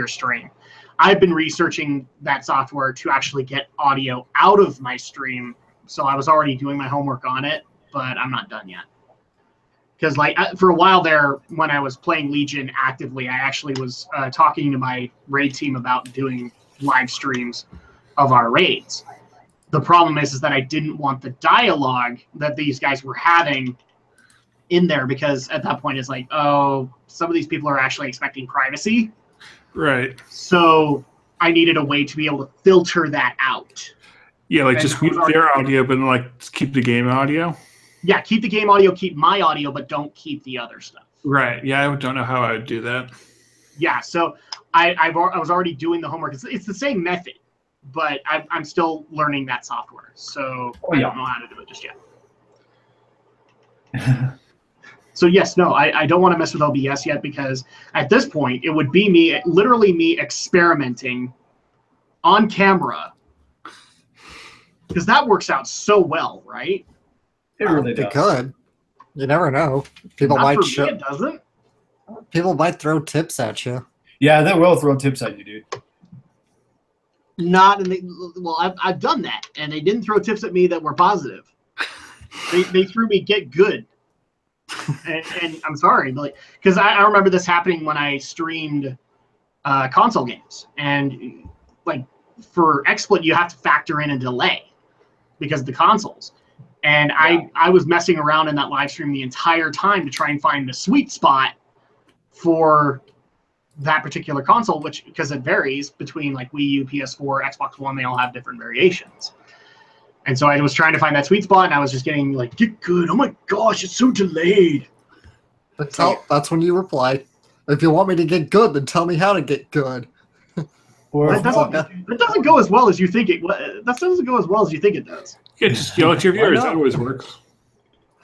stream. I've been researching that software to actually get audio out of my stream, so I was already doing my homework on it, but I'm not done yet. Because like for a while there, when I was playing Legion actively, I actually was talking to my raid team about doing live streams of our raids. The problem is that I didn't want the dialogue that these guys were having in there, because at that point it's like, oh, some of these people are actually expecting privacy. Right. So I needed a way to be able to filter that out. Yeah, like And just mute their audio, but like keep the game audio. Yeah, keep the game audio, keep my audio, but don't keep the other stuff. Right. Yeah, I don't know how I would do that. Yeah, so I was already doing the homework. It's the same method, but I'm still learning that software, so I don't know how to do it just yet. So yes, no, I don't want to mess with OBS yet, because at this point it would be literally me experimenting on camera, because that works out so well, right? It really It does. could. You never know. People Not might for me, it doesn't. People might throw tips at you. Yeah, they will throw tips at you, dude. I've done that, and they didn't throw tips at me that were positive. They threw me get good, and I'm sorry, but because I remember this happening when I streamed console games, and like for XSplit you have to factor in a delay because of the consoles. And I was messing around in that live stream the entire time to try and find the sweet spot for that particular console, because it varies between like Wii U, PS4, Xbox One, they all have different variations. And so I was trying to find that sweet spot, and I was just getting like, get good. Oh my gosh, it's so delayed. That's when you reply, if you want me to get good, then tell me how to get good. That doesn't go as well as you think it. That doesn't go as well as you think it does. Yeah, just yell at your viewers. That always works.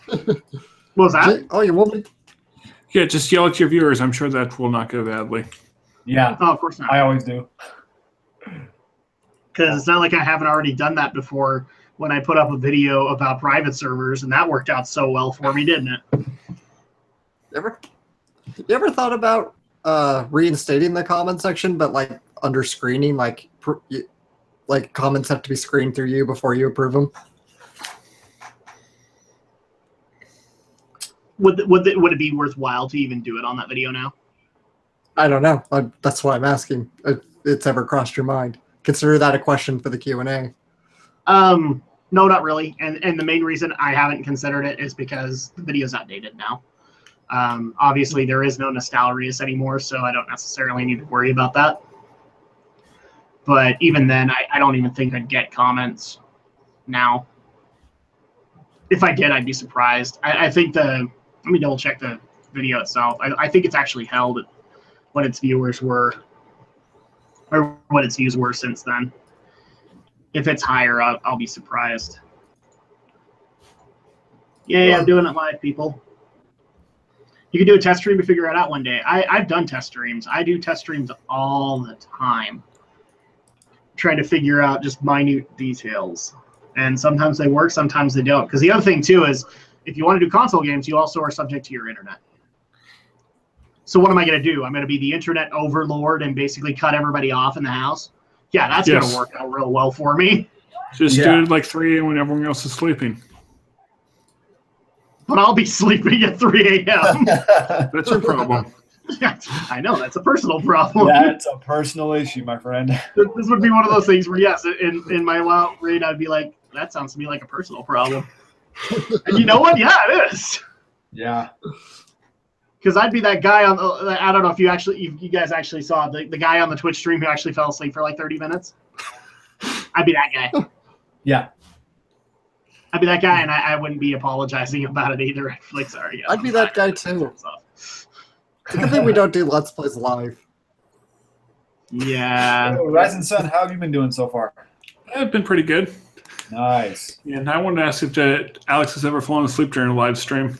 What was that? Oh, you want me? Yeah, just yell at your viewers. I'm sure that will not go badly. Yeah. Oh, of course not. I always do. Because it's not like I haven't already done that before when I put up a video about private servers, and that worked out so well for me, didn't it? You ever thought about reinstating the comment section, but like under screening, like comments have to be screened through you before you approve them? Would it be worthwhile to even do it on that video now? I don't know. That's why I'm asking. If it's ever crossed your mind. Consider that a question for the Q&A. No, not really. And the main reason I haven't considered it is because the video's outdated now. Obviously, there is no Nostalrius anymore, so I don't necessarily need to worry about that. But even then, I don't even think I'd get comments now. If I did, I'd be surprised. I think let me double check the video itself. I think it's actually held at what its viewers were, or what its views were since then. If it's higher, I'll be surprised. Yeah, I'm doing it live, people. You can do a test stream to figure it out one day. I've done test streams. I do test streams all the time, trying to figure out just minute details. And sometimes they work, sometimes they don't. Because the other thing, too, is if you want to do console games, you also are subject to your internet. So what am I going to do? I'm going to be the internet overlord and basically cut everybody off in the house? Yeah, that's going to work out real well for me. Just do it like 3 a.m. when everyone else is sleeping. But I'll be sleeping at 3 a.m. That's your problem. I know, that's a personal problem. That's a personal issue, my friend. This would be one of those things where, yes, in my WoW raid, I'd be like, that sounds to me like a personal problem. And you know what? Yeah, it is. Yeah. Because I'd be that guy on the, I don't know if you guys actually saw the guy on the Twitch stream who actually fell asleep for like 30 minutes. I'd be that guy. Yeah. I'd be that guy, and I wouldn't be apologizing about it either. I'd be like, sorry. I'd be that guy too. It's a good thing we don't do Let's Plays live. Yeah. So, Rising Sun, how have you been doing so far? I've been pretty good. Nice. Yeah, and I wanted to ask if Alex has ever fallen asleep during a live stream.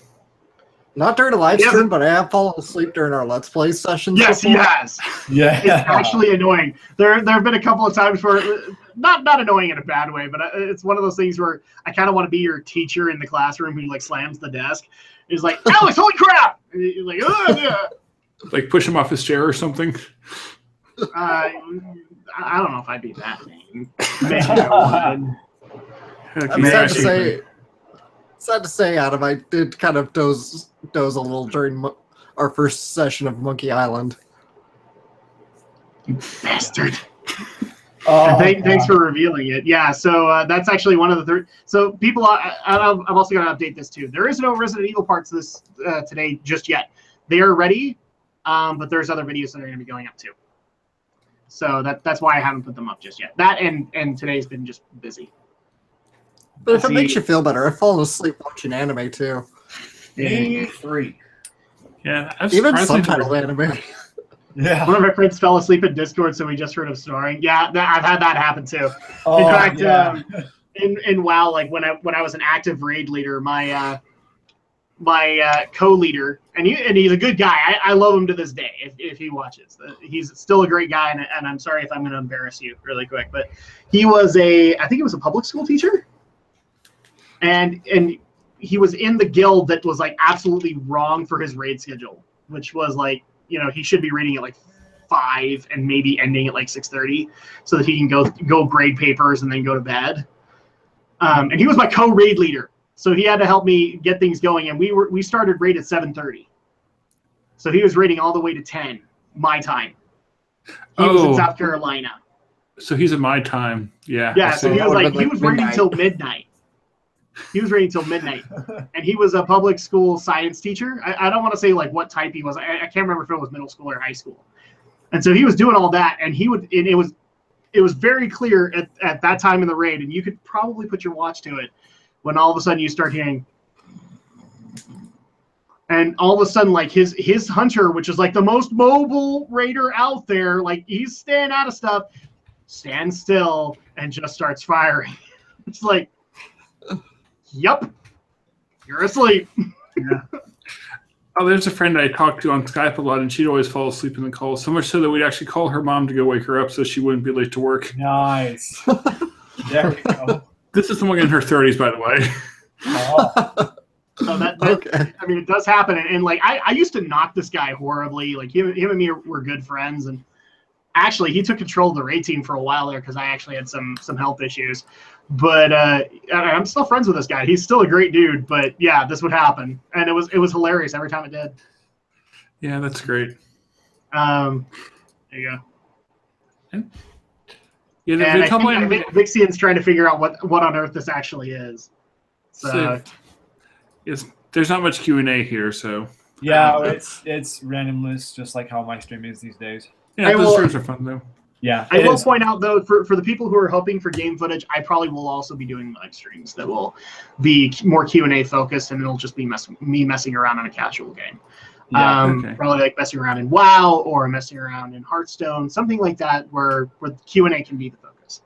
Not during a live stream, but I have fallen asleep during our Let's Play sessions. Yes, before. he has. Yeah. It's actually annoying. There have been a couple of times where, not annoying in a bad way, but it's one of those things where I kind of want to be your teacher in the classroom who like slams the desk. He's like, Alex, holy crap! And you're like, oh, yeah. Like push him off his chair or something? I don't know if I'd be that mean. Maybe I would. I'm sad to say, Adam, I did kind of doze a little during our first session of Monkey Island. You bastard. Oh, thanks for revealing it. Yeah, so that's actually one of the third. So people, I've also got to update this too. There is no Resident Evil parts this today just yet. They are ready, but there's other videos that are going to be going up too. So that's why I haven't put them up just yet. That and today's been just busy. But if it makes you feel better, I've fallen asleep watching anime too. Me 3. Yeah, I've Even subtitled anime. Yeah. One of our friends fell asleep in Discord, so we just heard him snoring. Yeah, I've had that happen too. Oh, in fact, yeah. in WoW, like when I was an active raid leader, my co-leader, and he's a good guy. I love him to this day. If he watches, he's still a great guy. And I'm sorry if I'm going to embarrass you really quick, but he was I think he was a public school teacher, and he was in the guild that was like absolutely wrong for his raid schedule, which was like, you know, he should be reading at like 5 and maybe ending at like 6:30 so that he can go grade papers and then go to bed. And he was my co-raid leader, so he had to help me get things going. And we started raid at 7:30, so he was raiding all the way to 10 my time. He was in South Carolina. So he's at my time. Yeah. Yeah. So he was raiding till midnight. He was raiding till midnight, and he was a public school science teacher. I don't want to say like what type he was. I can't remember if it was middle school or high school. And so he was doing all that, and it was very clear at that time in the raid, and you could probably put your watch to it when all of a sudden you start hearing, and all of a sudden like his hunter, which is like the most mobile raider out there, like he's staying out of stuff, stands still and just starts firing. It's like, yup, you're asleep. Yeah. Oh, there's a friend I talked to on Skype a lot, and she'd always fall asleep in the call, so much so that we'd actually call her mom to go wake her up so she wouldn't be late to work. Nice. There we go. This is someone in her 30s, by the way. Oh. So that Okay. I mean, it does happen. And like, I used to knock this guy horribly. Like him and me were good friends. And actually, he took control of the raid team for a while there because I actually had some health issues. But I'm still friends with this guy. He's still a great dude. But yeah, this would happen, and it was hilarious every time it did. Yeah, that's great. There you go. Yeah, And I think Vixian's trying to figure out what on earth this actually is. So there's not much Q&A here, so Yeah, it's randomness, just like how my stream is these days. yeah, those streams are fun though. Yeah, I will point out though, for the people who are hoping for game footage, I probably will also be doing live streams that will be more Q&A focused, and it'll just be me messing around on a casual game. Yeah, Probably like messing around in WoW or messing around in Hearthstone, something like that, where Q&A can be the focus.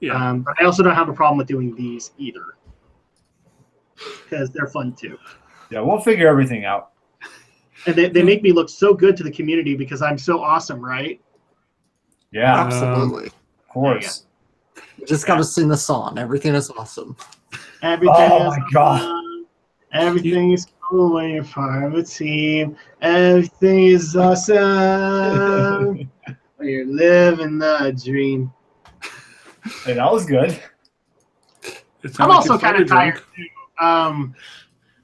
Yeah. But I also don't have a problem with doing these either, because they're fun too. Yeah, we'll figure everything out. And they make me look so good to the community because I'm so awesome, right? Yeah, Absolutely. of course. You just got to sing the song. Everything is awesome. Everything Oh is my God. fun. Everything is cool when you're part of a team. Everything is awesome when you're living the dream. Hey, that was good. I'm also kind of tired too.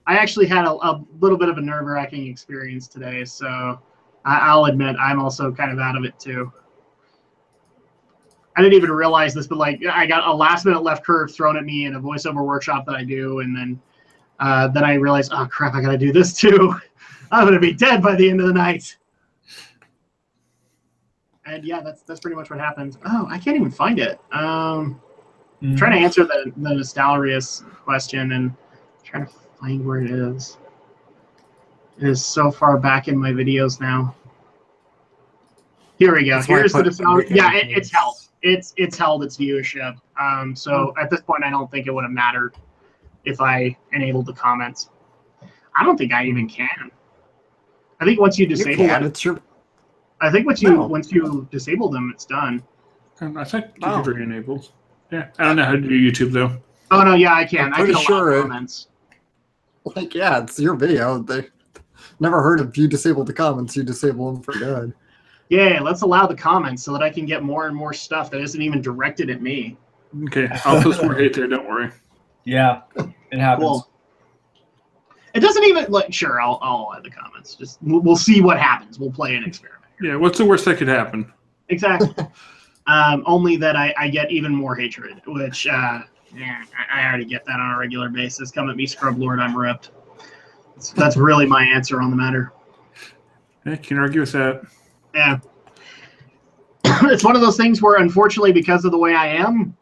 I actually had a little bit of a nerve-wracking experience today, so I'll admit I'm also kind of out of it too. I didn't even realize this, but like I got a last-minute left curve thrown at me in a voiceover workshop that I do, and then I realized, oh crap, I got to do this too. I'm gonna be dead by the end of the night. And yeah, that's pretty much what happened. Oh, I can't even find it. Trying to answer the Nostalrius question and trying to find where it is. It is so far back in my videos now. Here we go. Here's the Nostalrius. Yeah, it's held. It's held its viewership. So at this point, I don't think it would have mattered if I enabled the comments. I don't think I even can. I think once you disable it, I think once you disable them, it's done. I think you can re-enabled. Yeah, I don't know how to do YouTube though. Oh no, yeah, I can. I can allow comments. Like, yeah, it's your video. They never heard of you disable the comments. You disable them for good. Yeah, let's allow the comments so that I can get more and more stuff that isn't even directed at me. Okay, I'll post more hate there. Don't worry. Yeah, it happens. Cool. It doesn't even sure. I'll add the comments. Just we'll see what happens. We'll play an experiment. Yeah, what's the worst that could happen? Exactly. Only that I get even more hatred, which I already get that on a regular basis. Come at me, Scrub Lord, I'm ripped. That's really my answer on the matter. I can't argue with that. Yeah. It's one of those things where, unfortunately, because of the way I am,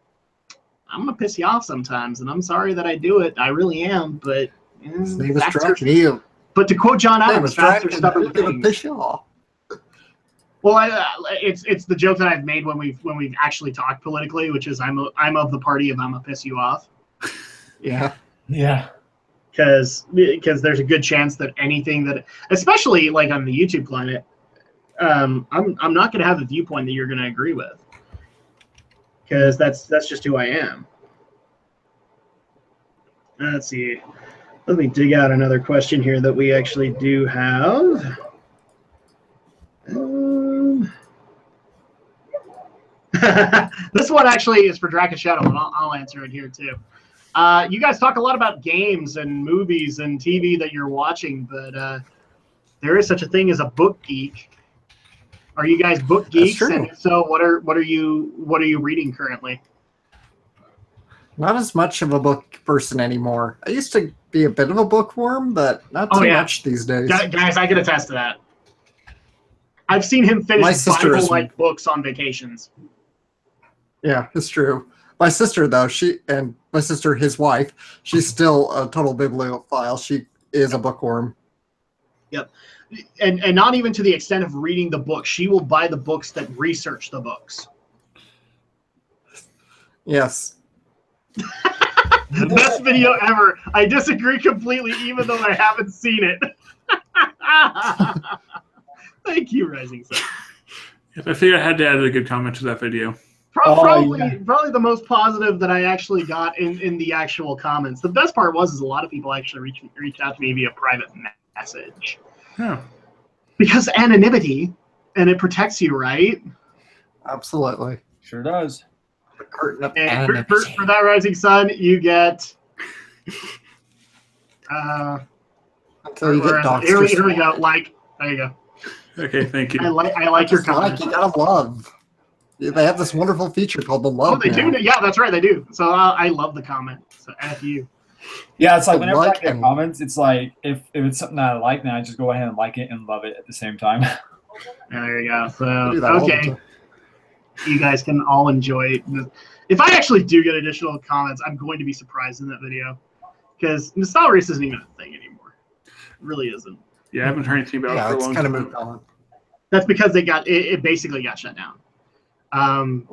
I'm going to piss you off sometimes, and I'm sorry that I do it. I really am, but... But to quote John Adams, facts are stubborn things. Piss you off. Well, it's the joke that I've made when we've actually talked politically, which is I'm of the party of I'm gonna piss you off. Yeah. Yeah. Because there's a good chance that anything that, especially like on the YouTube climate, I'm not gonna have a viewpoint that you're gonna agree with. Because that's just who I am. Let's see. Let me dig out another question here that we actually do have. This one actually is for Drak and Shadow, and I'll answer it here too. You guys talk a lot about games and movies and TV that you're watching, but there is such a thing as a book geek. Are you guys book geeks? And if so, what are you reading currently? Not as much of a book person anymore. I used to be a bit of a bookworm, but not too much these days. Guys, I can attest to that. I've seen him finish Bible-like books on vacations. Yeah, it's true. My sister, though, his wife, she's still a total bibliophile. She is a bookworm. Yep. And not even to the extent of reading the book. She will buy the books that research the books. Yes. The best video ever. I disagree completely, even though I haven't seen it. Thank you, Rising Sun. I figured I had to add a good comment to that video. Probably the most positive that I actually got in the actual comments. The best part was a lot of people actually reached out to me via private message. Yeah. Because anonymity, and it protects you, right? Absolutely. Sure does. The curtain of and for that, Rising Sun, you get... Until you get doxed. Here we go. There you go. Okay, thank you. I like your comment. You gotta love. They have this wonderful feature called the love. Oh, they now. do. Yeah, that's right. They do. So I love the comment. So F you. Yeah, it's like whenever I Like get and- comments, it's like if it's something that I like, then I just go ahead and like it and love it at the same time. There you go. I So do that all the okay, time. you guys can all enjoy it. If I actually do get additional comments, I'm going to be surprised in that video because Nostalgia Race isn't even a thing anymore. It really isn't. Yeah, I haven't heard anything about it Yeah, for a it's long kind of time. moved on. That's because it basically got shut down.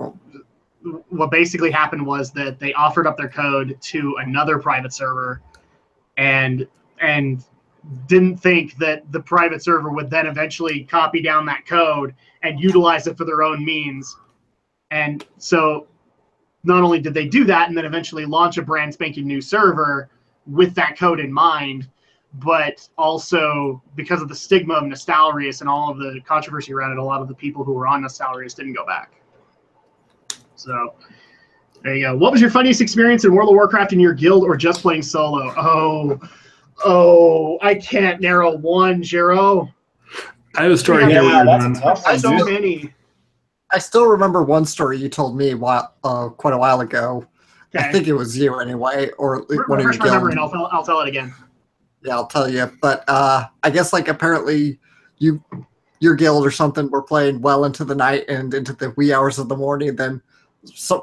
What basically happened was that they offered up their code to another private server, and didn't think that the private server would then eventually copy down that code and utilize it for their own means. And so not only did they do that and then eventually launch a brand spanking new server with that code in mind, but also because of the stigma of Nostalrius and all of the controversy around it, a lot of the people who were on Nostalrius didn't go back. So there you go. What was your funniest experience in World of Warcraft in your guild or just playing solo? Oh, I can't narrow one, Jero. I have a story Yeah, here. Where that's you're a done. tough one, So dude. many. I still remember one story you told me quite a while ago. Okay. I think it was you anyway, or one of your Refresh my memory, guild. and I'll tell it again. Yeah, I'll tell you. But I guess like apparently your guild or something were playing well into the night and into the wee hours of the morning. Then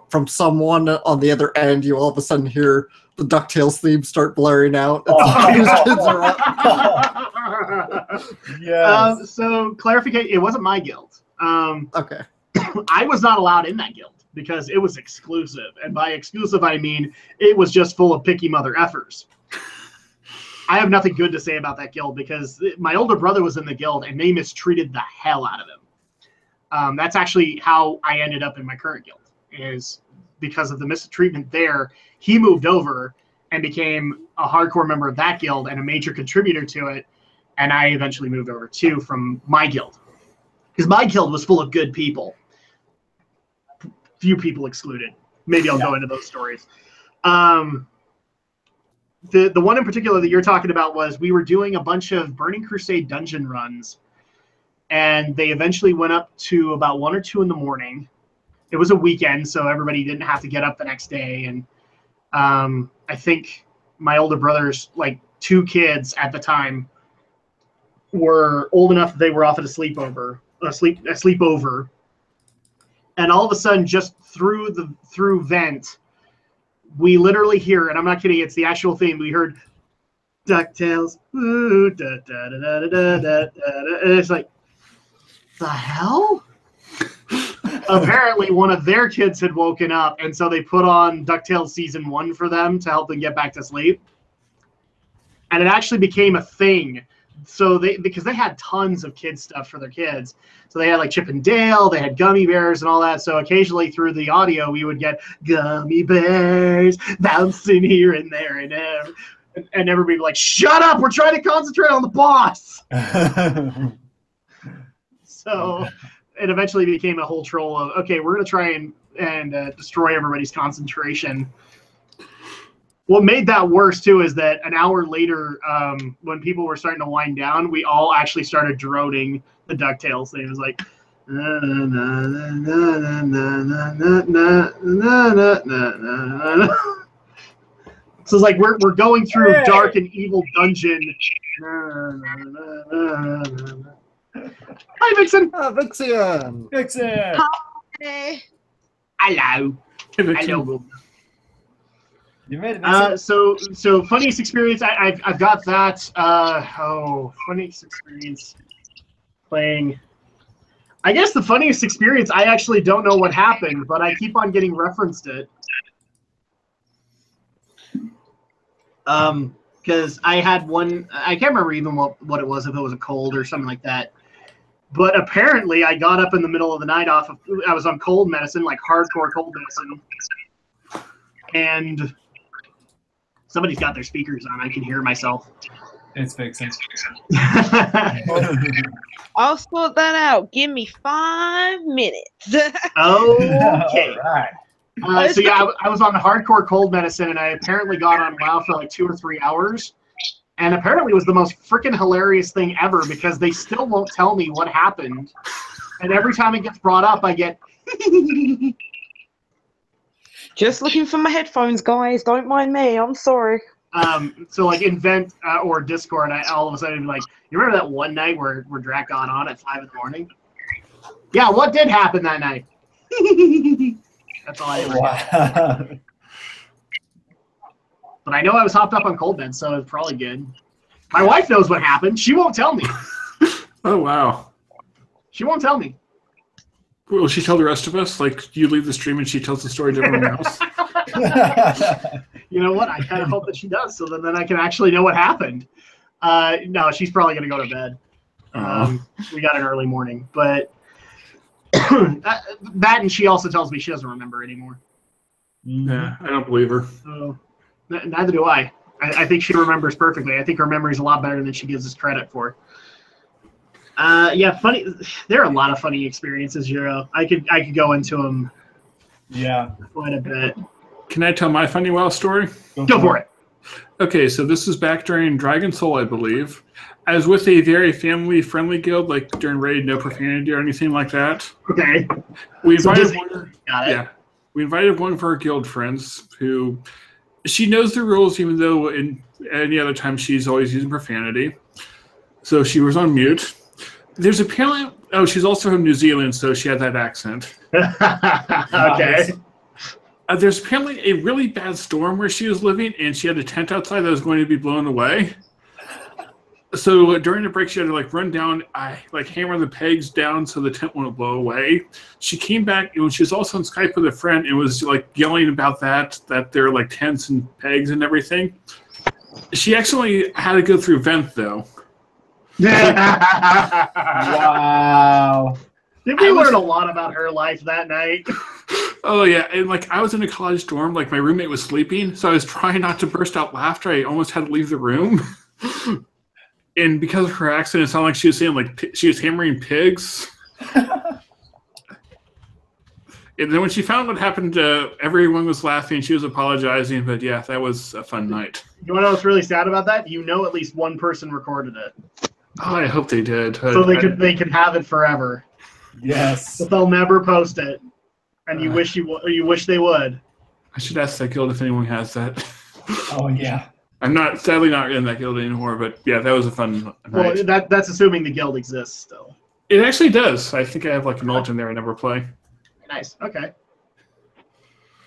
from someone on the other end, you all of a sudden hear the DuckTales theme start blaring out. These kids are up. Yes. So clarification, it wasn't my guild. Okay. I was not allowed in that guild because it was exclusive. And by exclusive, I mean it was just full of picky mother effers. I have nothing good to say about that guild because my older brother was in the guild and they mistreated the hell out of him. That's actually how I ended up in my current guild, is because of the mistreatment there. He moved over and became a hardcore member of that guild and a major contributor to it. And I eventually moved over too from my guild because my guild was full of good people. Few people excluded. Maybe I'll go into those stories. The one in particular that you're talking about was we were doing a bunch of Burning Crusade dungeon runs, and they eventually went up to about 1 or 2 in the morning. It was a weekend, so everybody didn't have to get up the next day. And I think my older brother's like 2 kids at the time were old enough that they were off at a sleepover. And all of a sudden, just through vent, we literally hear, and I'm not kidding, it's the actual theme. We heard DuckTales, ooh, da, da, da, da, da, da, da, da, and it's like, the hell? Apparently, one of their kids had woken up, and so they put on DuckTales Season 1 for them to help them get back to sleep. And it actually became a thing. So because they had tons of kids stuff for their kids. So they had like Chip and Dale, they had gummy bears and all that. So occasionally through the audio, we would get gummy bears bouncing here and there and everybody would be like, shut up, we're trying to concentrate on the boss. So it eventually became a whole troll of, okay, we're going to try and destroy everybody's concentration. What made that worse, too, is that an hour later, when people were starting to wind down, we all actually started droning the DuckTales thing. It was like, so it's like we're going through dark and evil dungeon. Hi, Vixen. Vixen. Vixen. Hey. Hello. Hey, Vixen. Hello. You made it. So funniest experience. I've got that. Funniest experience playing. I guess the funniest experience. I actually don't know what happened, but I keep on getting referenced it. Because I had one. I can't remember even what it was. If it was a cold or something like that. But apparently, I got up in the middle of the night I was on cold medicine, like hardcore cold medicine, and somebody's got their speakers on. I can hear myself. It's Vixen. I'll sort that out. Give me 5 minutes. Okay. All right. So yeah, I was on hardcore cold medicine, and I apparently got on WoW for like 2 or 3 hours, and apparently it was the most freaking hilarious thing ever because they still won't tell me what happened, and every time it gets brought up, I get Just looking for my headphones, guys. Don't mind me. I'm sorry. So like in Vent or Discord, I all of a sudden like, you remember that one night where Drak got on at 5 in the morning? Yeah, what did happen that night? That's all I ever get. Wow. But I know I was hopped up on cold bed, so it's probably good. My wife knows what happened. She won't tell me. Oh, wow. She won't tell me. Will she tell the rest of us? Like, you leave the stream and she tells the story to everyone else? You know what? I kind of hope that she does, so then I can actually know what happened. No, she's probably going to go to bed. We got an early morning. But that, and she also tells me she doesn't remember anymore. Yeah, I don't believe her. So, neither do I. I think she remembers perfectly. I think her memory's a lot better than she gives us credit for. Yeah, funny. There are a lot of funny experiences, Euro. I could go into them. Yeah, quite a bit. Can I tell my funny WoW story? Go for it. Okay, so this is back during Dragon Soul, I believe. I was with a very family-friendly guild, like during raid, no profanity or anything like that. Okay. We invited Got it. Yeah, we invited one of our guild friends who she knows the rules, even though in any other time she's always using profanity. So she was on mute. There's apparently she's also from New Zealand, so she had that accent. Okay. There's apparently a really bad storm where she was living, and she had a tent outside that was going to be blown away. So during the break, she had to like run down, hammer the pegs down so the tent wouldn't blow away. She came back, and she was also on Skype with a friend, and was like yelling about that there are like tents and pegs and everything. She actually had to go through Vent though. wow. Did we learn a lot about her life that night? Oh yeah, and like I was in a college dorm, like my roommate was sleeping, so I was trying not to burst out laughter. I almost had to leave the room. And because of her accent, it sounded like she was saying like she was hammering pigs. And then when she found what happened, everyone was laughing. She was apologizing, but yeah, that was a fun night. You want to know what's really sad about that? You know, at least one person recorded it. Oh, I hope they did. So they can have it forever. Yes. But they'll never post it, and you wish they would. I should ask that guild if anyone has that. Oh yeah. I'm sadly not in that guild anymore, but yeah, that was a fun night. Well, that's assuming the guild exists still. It actually does. I think I have like an alt in there I never play. Nice. Okay.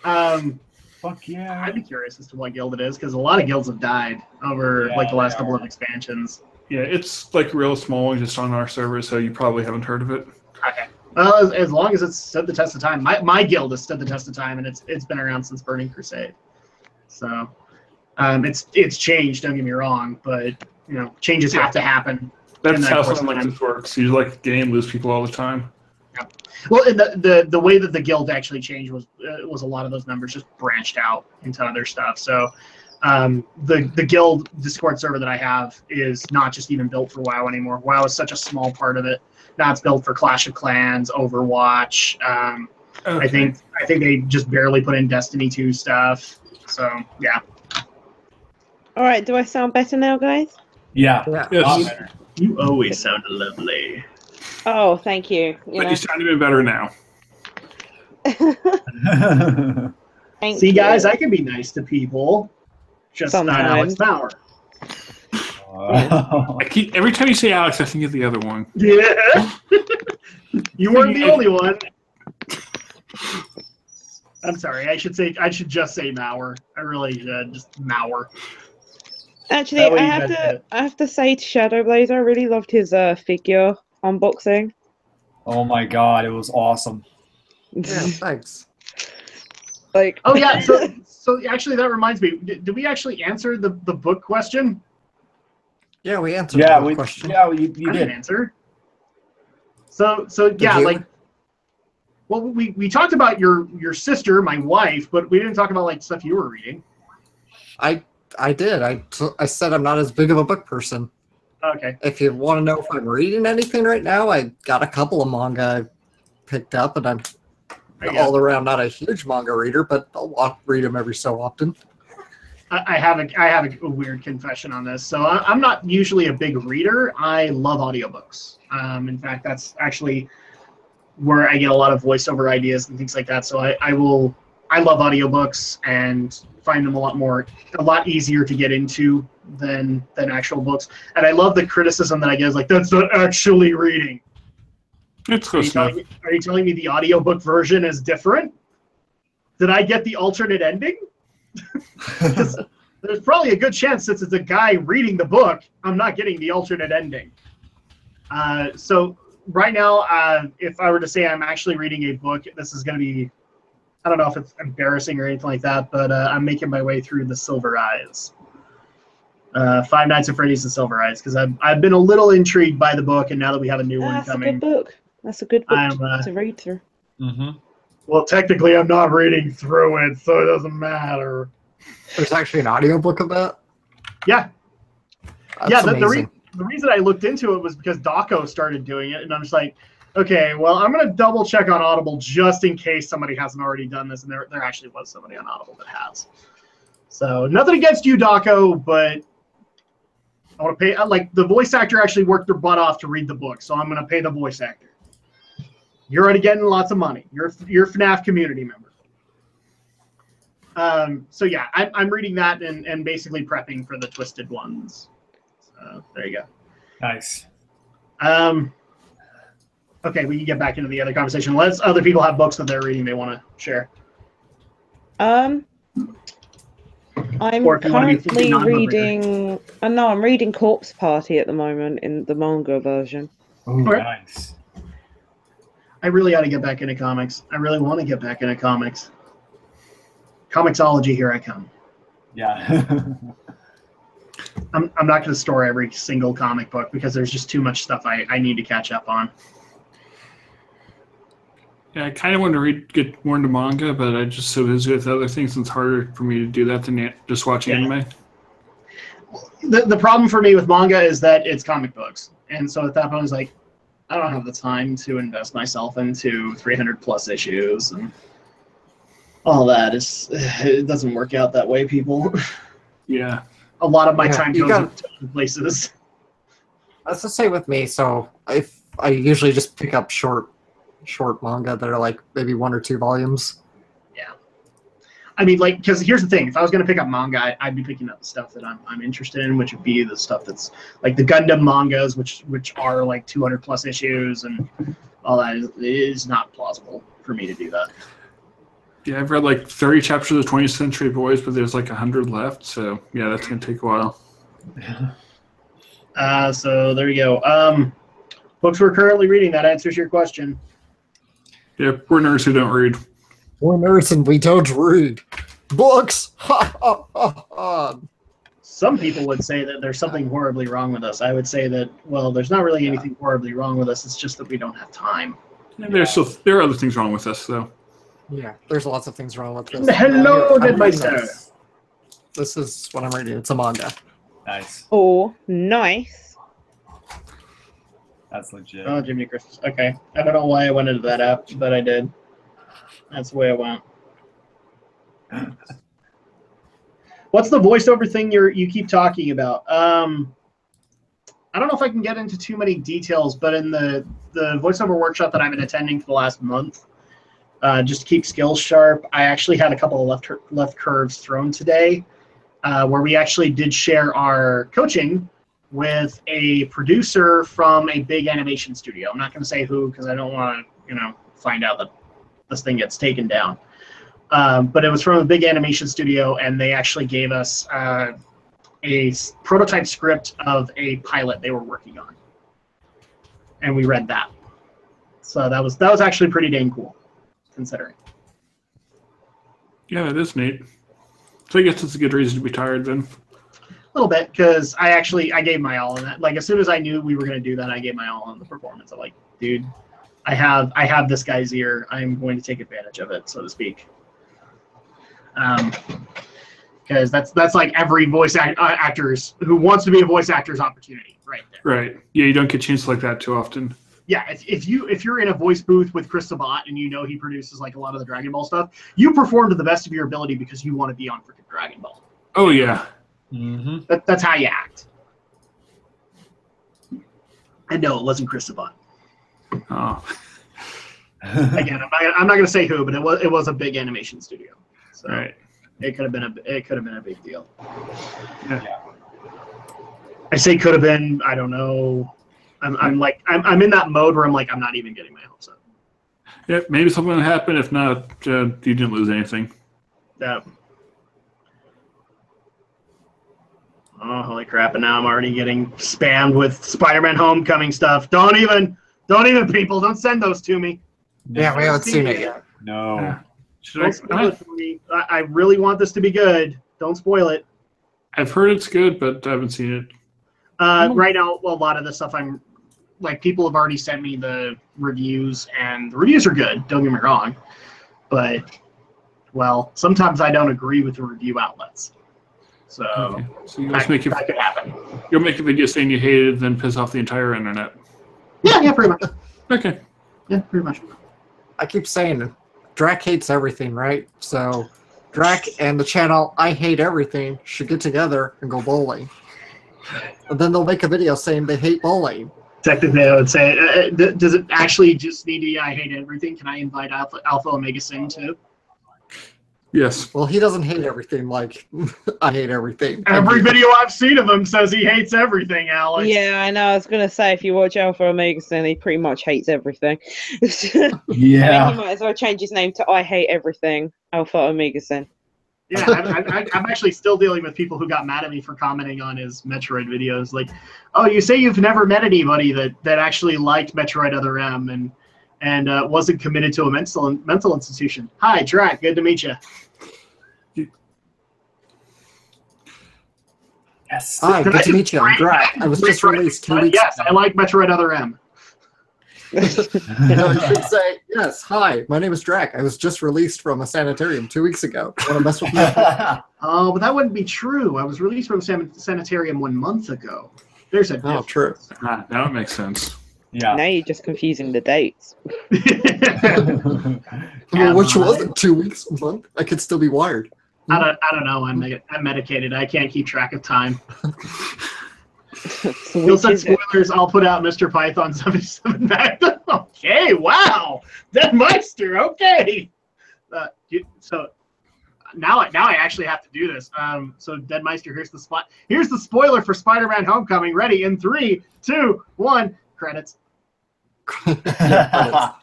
Fuck yeah. I'd be curious as to what guild it is, because a lot of guilds have died over the last couple of expansions. Yeah, it's like real small and just on our server, so you probably haven't heard of it. Okay. Well, as long as it's stood the test of time. My guild has stood the test of time, and it's been around since Burning Crusade. So it's changed, don't get me wrong, but changes have to happen. That's how something like this works. You like game lose people all the time. Yeah. Well, and the way that the guild actually changed was a lot of those members just branched out into other stuff. So the guild Discord server that I have is not just even built for WoW anymore. WoW is such a small part of it. Now it's built for Clash of Clans, Overwatch. Okay. I think they just barely put in Destiny 2 stuff. So yeah. All right. Do I sound better now, guys? Yeah. Yes. You always sound lovely. Oh, thank you. You sound even better now. See, guys, I can be nice to people. Just not Alex Bauer. Every time you say Alex, I think of the other one. Yeah. You weren't the only one. I'm sorry. I should just say Mauer. I really should just Mauer. Actually, I have to say to Shadowblazer, I really loved his figure unboxing. Oh my god, it was awesome. Yeah, thanks. Like. Oh yeah. So actually, that reminds me. Did we actually answer the book question? Yeah, we answered the question. Yeah, you did answer. So yeah, like. Well, we talked about your sister, my wife, but we didn't talk about like stuff you were reading. I did. I said I'm not as big of a book person. Okay. If you want to know if I'm reading anything right now, I got a couple of manga I picked up, and I'm all around not a huge manga reader, but I'll read them every so often. I have a weird confession on this. So I'm not usually a big reader. I love audiobooks. In fact, that's actually where I get a lot of voiceover ideas and things like that. So I love audiobooks and find them a lot easier to get into than actual books. And I love the criticism that I get is like, that's not actually reading. It's close enough. Are you telling me the audiobook version is different? Did I get the alternate ending? There's probably a good chance, since it's a guy reading the book, I'm not getting the alternate ending. So right now, if I were to say I'm actually reading a book, this is going to be, I don't know if it's embarrassing or anything like that, but I'm making my way through The Silver Eyes. Five Nights at Freddy's The Silver Eyes, because I've been a little intrigued by the book, and now that we have a new one coming. That's a good book. That's a good book to read through. Mm-hmm. Well, technically, I'm not reading through it, so it doesn't matter. There's actually an audiobook of that? Yeah. That's amazing. The reason I looked into it was because Daco started doing it, and I'm just like, okay, well, I'm going to double check on Audible just in case somebody hasn't already done this, and there actually was somebody on Audible that has. So nothing against you, Daco, but I want to pay. Like, the voice actor actually worked their butt off to read the book, so I'm going to pay the voice actor. You're already getting lots of money. You're a FNAF community member. So yeah, I'm reading that and basically prepping for the Twisted Ones. So there you go. Nice. Okay, we can get back into the other conversation. Let's other people have books that they're reading they want to share. I'm currently reading. I'm reading Corpse Party at the moment in the manga version. Oh, nice. I really ought to get back into comics. I really want to get back into comics. Comixology, here I come. Yeah. I'm not going to store every single comic book because there's just too much stuff I need to catch up on. Yeah, I kind of want to get more into manga, but I just so busy with other things, and it's harder for me to do that than just watch anime. The problem for me with manga is that it's comic books. And so at that point, I was like, I don't have the time to invest myself into 300 plus issues and all that. It doesn't work out that way, people. Yeah. A lot of my time goes into other places. That's the same with me. So if I usually just pick up short manga that are like maybe 1 or 2 volumes. Yeah. I mean, like, because here's the thing. If I was going to pick up manga, I'd be picking up the stuff that I'm interested in, which would be the stuff that's like the Gundam mangas, which are like 200 plus issues and all that. It is not plausible for me to do that. Yeah, I've read like 30 chapters of 20th Century Boys, but there's like 100 left. So yeah, that's going to take a while. So there you go. Books we're currently reading, that answers your question. Yeah, we're nerds who don't read. We're nerds and we don't read books. Some people would say that there's something horribly wrong with us. I would say that, well, there's not really anything horribly wrong with us. It's just that we don't have time. And there are other things wrong with us, though. Yeah, there's lots of things wrong with this. Hello, good my sir. This is what I'm reading. It's a manga. Nice. Oh, nice. That's legit. Oh, Jimmy Christmas. Okay. I don't know why I went into that app, but I did. That's the way I went. What's the voiceover thing you keep talking about? I don't know if I can get into too many details, but in the voiceover workshop that I've been attending for the last month, just to keep skills sharp, I actually had a couple of left curves thrown today, where we actually did share our coaching with a producer from a big animation studio. I'm not going to say who because I don't want to, find out that this thing gets taken down. But it was from a big animation studio, and they actually gave us a prototype script of a pilot they were working on, and we read that. So that was actually pretty dang cool, considering. Yeah, it is neat. So I guess it's a good reason to be tired then. A little bit, because I gave my all in that. Like, as soon as I knew we were going to do that, I gave my all in the performance. I'm like, dude, I have this guy's ear. I'm going to take advantage of it, so to speak. Because that's like every voice actor's who wants to be a voice actor's opportunity, right there. Right. Yeah, you don't get chances like that too often. Yeah, if you're in a voice booth with Chris Sabat and you know he produces like a lot of the Dragon Ball stuff, you perform to the best of your ability because you want to be on freaking Dragon Ball. Oh yeah. Mm-hmm. That's how you act. And no, it wasn't Chris Sabat. Oh. Again, I'm not going to say who, but it was a big animation studio. So Right. it could have been a big deal. Yeah. I say could have been. I don't know. I'm in that mode where I'm like, I'm not even getting my hopes up. Yeah, maybe something will happen. If not, you didn't lose anything. Yeah. Oh, holy crap! And now I'm already getting spammed with Spider-Man Homecoming stuff. Don't even, people, don't send those to me. Yeah, we haven't seen it yet. No. Yeah. Don't spoil it for me. I really want this to be good. Don't spoil it. I've heard it's good, but I haven't seen it. Right now, a lot of the stuff people have already sent me the reviews, and the reviews are good. Don't get me wrong, but sometimes I don't agree with the review outlets. So, Okay. So that could happen. You'll make a video saying you hate it, then piss off the entire internet. Yeah, pretty much. Okay. Yeah, pretty much. I keep saying Drak hates everything, right? So Drak and the channel I Hate Everything should get together and go bowling. And then they'll make a video saying they hate bowling. Technically, I would say, does it actually just need to be I Hate Everything? Can I invite Alpha Omega Sin too? Yes. Well, he doesn't hate everything like I hate everything. Every video I've seen of him says he hates everything, Alex. Yeah, I know. I was gonna say, if you watch Alpha Omega Sin, he pretty much hates everything. Yeah. I mean, he might as well change his name to I Hate Everything, Alpha Omega Sin. Yeah, I'm actually still dealing with people who got mad at me for commenting on his Metroid videos. Like, oh, you say you've never met anybody that actually liked Metroid Other M and wasn't committed to a mental institution. Hi, Drak. Good to meet you. Yes. Hi, good to meet you. I'm Drak. I was just released 2 weeks Yes, I like Metroid Other M. No, you should say, yes, hi, my name is Drak. I was just released from a sanitarium 2 weeks ago. Want to mess with me? Oh, but that wouldn't be true. I was released from sanitarium 1 month ago. There's a difference. Oh, true. Now it makes sense. Yeah. Now you're just confusing the dates. Well, which was it? 2 weeks, a month? I could still be wired. I don't know. I'm medicated. I can't keep track of time. So You'll which send is it? spoilers. I'll put out Mr. Python 77 back. Okay, wow. Dead Meister, okay. So now I actually have to do this. So Dead Meister, here's the spoiler for Spider-Man Homecoming. Ready in 3, 2, 1. Credits. Yeah,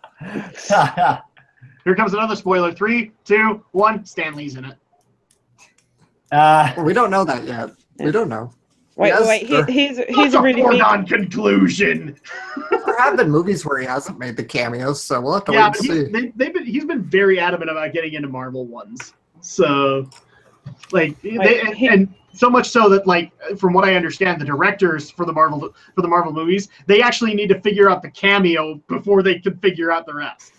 Here comes another spoiler. 3, 2, 1. Stan Lee's in it. we don't know that yet. We don't know. Wait, Yes, here's That's a really big. foregone conclusion. There have been movies where he hasn't made the cameos, so we'll have to Yeah, wait but and see. he's been very adamant about getting into Marvel ones. So, like, and so much so that, like, from what I understand, the directors for the Marvel movies, they actually need to figure out the cameo before they can figure out the rest.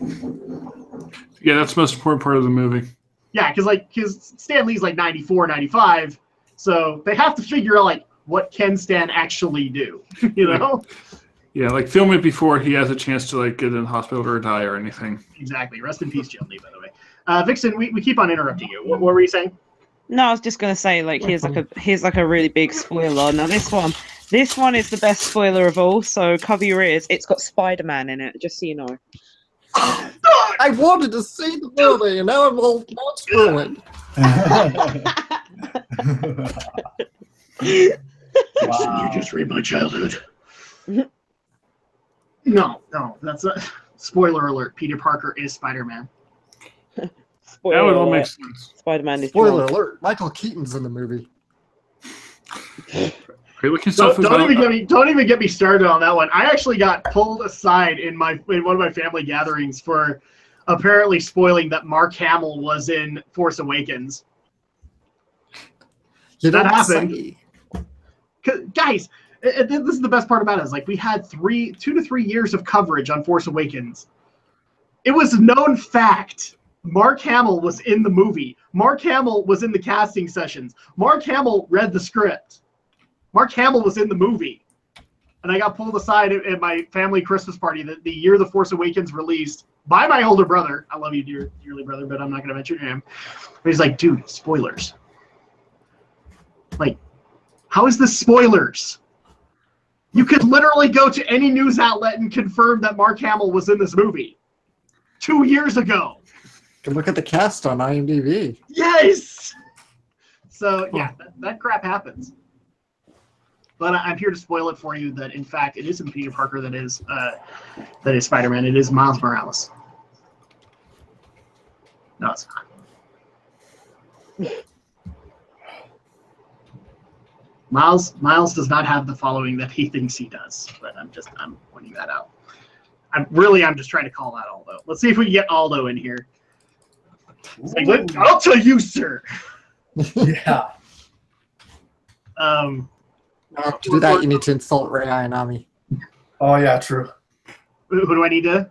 Yeah, that's the most important part of the movie. Yeah, because Stan Lee's like 94, 95, so they have to figure out, like, what can Stan actually do, you know? Yeah, like film it before he has a chance to like get in the hospital or die or anything. Exactly. Rest in peace, Jen Lee, by the way. Vixen, we keep on interrupting you. What were you saying? No, I was just gonna say, like, here's like a really big spoiler. Now this one is the best spoiler of all. So cover your ears. It's got Spider-Man in it, just so you know. I wanted to see the movie, and now I'm all spoiling. Wow. You just read my childhood. No, that's a spoiler alert. Peter Parker is Spider-Man. Spoiler That would all alert. make sense. Spider-Man is Spoiler drunk. alert: Michael Keaton's in the movie. Are you looking stuff Don't even get me started on that one. I actually got pulled aside in one of my family gatherings for apparently spoiling that Mark Hamill was in Force Awakens. You That don't happened. say. Guys, this is the best part about it. Is like we had 2 to 3 years of coverage on Force Awakens. It was a known fact. Mark Hamill was in the movie. Mark Hamill was in the casting sessions. Mark Hamill read the script. Mark Hamill was in the movie. And I got pulled aside at my family Christmas party the year The Force Awakens released by my older brother. I love you, dearly brother, but I'm not going to mention your name. But he's like, dude, spoilers. Like, how is this spoilers? You could literally go to any news outlet and confirm that Mark Hamill was in this movie. 2 years ago. You can look at the cast on IMDb. Yes. So yeah, that crap happens. But I'm here to spoil it for you that in fact it isn't Peter Parker that is Spider-Man. It is Miles Morales. No, it's not. Miles does not have the following that he thinks he does. But I'm pointing that out. I'm just trying to call out Aldo. Let's see if we can get Aldo in here. Like, I'll tell you, sir. Yeah. To do that, you need to insult Rei Ayanami. Oh yeah, true. Who do I need to?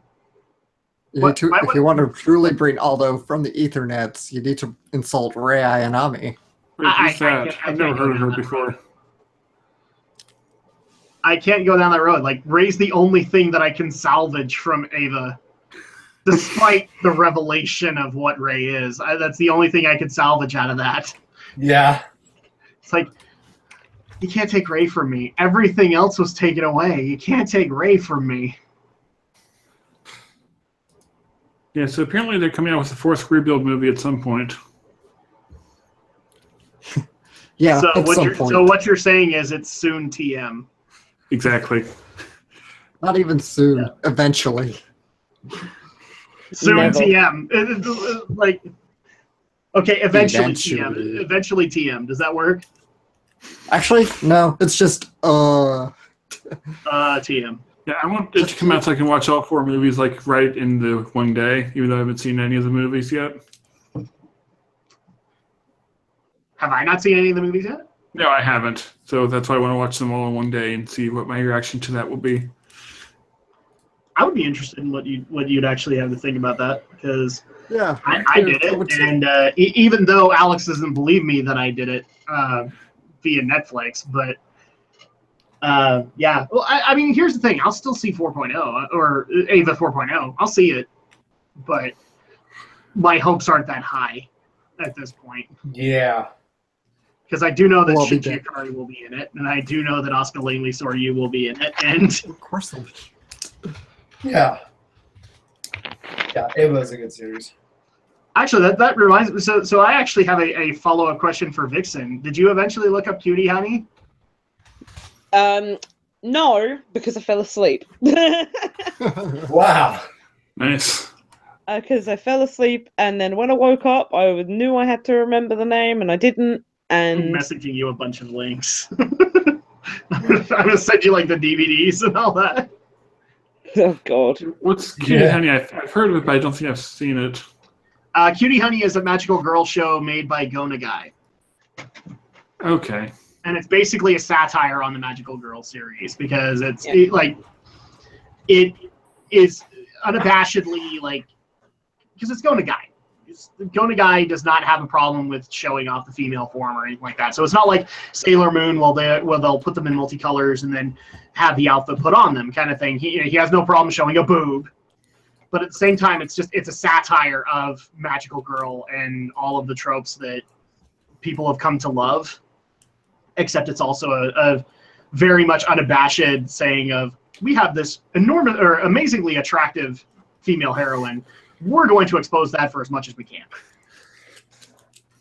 If you want to truly bring Aldo from the Ethernets, you need to insult Rei Ayanami. Wait, who's that? I've never heard of her before. I can't go down that road. Like, Ray's the only thing that I can salvage from Ava, despite the revelation of what Ray is. That's the only thing I could salvage out of that. Yeah. It's like, you can't take Ray from me. Everything else was taken away. You can't take Ray from me. Yeah, so apparently they're coming out with a fourth rebuild movie at some point. Yeah, so at some point. So what you're saying is it's soon TM. Exactly. Not even soon. Yeah. Eventually. Soon Never. TM. Like, okay, eventually TM. Eventually TM. Does that work? Actually, no. It's just TM. Yeah, I want it to come out so I can watch all 4 movies like right in the one day, even though I haven't seen any of the movies yet. Have I not seen any of the movies yet? No, I haven't. So that's why I want to watch them all in one day and see what my reaction to that will be. I would be interested in what you'd actually have to think about that, because yeah, I did it, and even though Alex doesn't believe me that I did it via Netflix, but yeah. Well, I mean, here's the thing: I'll still see 4.0 or Ava 4.0. I'll see it, but my hopes aren't that high at this point. Yeah. Because I do know that Shinji Ikari will be in it, and I do know that Asuka Langley Soryu will be in it, and of course they'll be. Yeah. Yeah, it was a good series. Actually, that reminds me. So I actually have a follow-up question for Vixen. Did you eventually look up Cutie Honey? No, because I fell asleep. Wow. Nice. Because I fell asleep, and then when I woke up, I knew I had to remember the name, and I didn't. And I'm messaging you a bunch of links. I'm gonna send you like the DVDs and all that. Oh God. What's Cutie Honey? I've heard of it, but I don't think I've seen it. Cutie Honey is a magical girl show made by Go Nagai. Okay. And it's basically a satire on the Magical Girl series, because it is unabashedly like, because it's Go Nagai. Go Nagai does not have a problem with showing off the female form or anything like that. So it's not like Sailor Moon, they'll put them in multicolors and then have the outfit put on them kind of thing. He has no problem showing a boob, but at the same time, it's a satire of Magical Girl and all of the tropes that people have come to love. Except it's also a very much unabashed saying of, we have this enormous or amazingly attractive female heroine. We're going to expose that for as much as we can.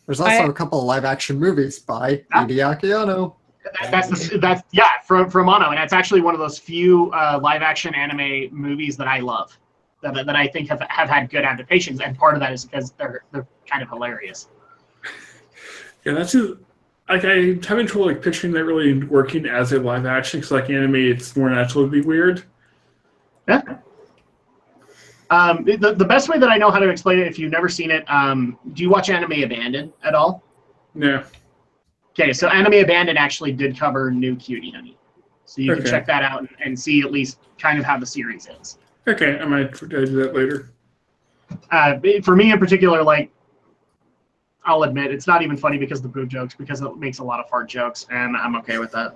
There's also a couple of live-action movies by Hideaki Anno. That's from Anno, and that's actually one of those few live-action anime movies that I love, that I think have had good adaptations, and part of that is because they're kind of hilarious. Yeah, that's just, like, I'm having trouble like picturing that really working as a live action, because like anime, it's more natural to be weird. Yeah. The best way that I know how to explain it, if you've never seen it, do you watch Anime Abandoned at all? No. Okay, so Anime Abandoned actually did cover New Cutie Honey. So you can check that out and see at least kind of how the series is. Okay, I might do that later. For me in particular, like, I'll admit, it's not even funny because of the boob jokes, because it makes a lot of fart jokes, and I'm okay with that.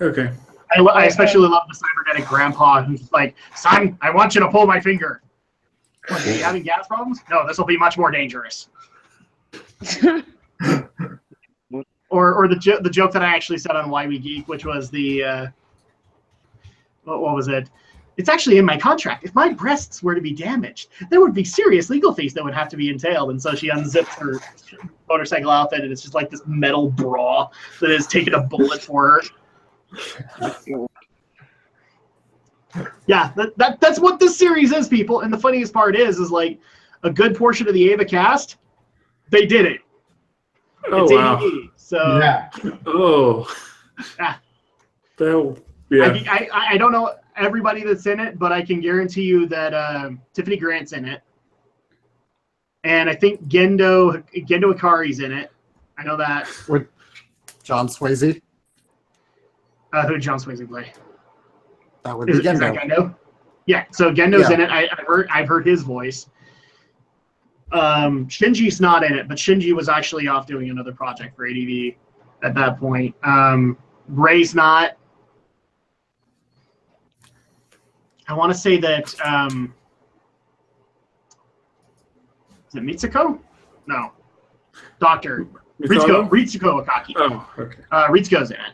Okay. I especially love the cybernetic grandpa who's like, son, I want you to pull my finger. What, are you having gas problems? No, this will be much more dangerous. or the joke that I actually said on Why We Geek, which was the what was it? It's actually in my contract. If my breasts were to be damaged, there would be serious legal fees that would have to be entailed. And so she unzips her motorcycle outfit, and it's just like this metal bra that has taken a bullet for her. Yeah, that's what this series is, people. And the funniest part is like a good portion of the Ava cast, they did it. Oh, it's wow. ADD, so Yeah. Oh. Yeah. Yeah. I don't know everybody that's in it, but I can guarantee you that Tiffany Grant's in it, and I think Gendo Ikari's in it. I know that. With John Swayze. Who did John Swayze play? That would be Is that Gendo. Gendo? Yeah, so Gendo's Yeah. in it. I've heard his voice. Shinji's not in it, but Shinji was actually off doing another project for ADV at that point. Ray's not. I want to say that is it Mitsuko? No. Dr. Ritsuko Akaki. Oh, okay. Ritsuko's in it.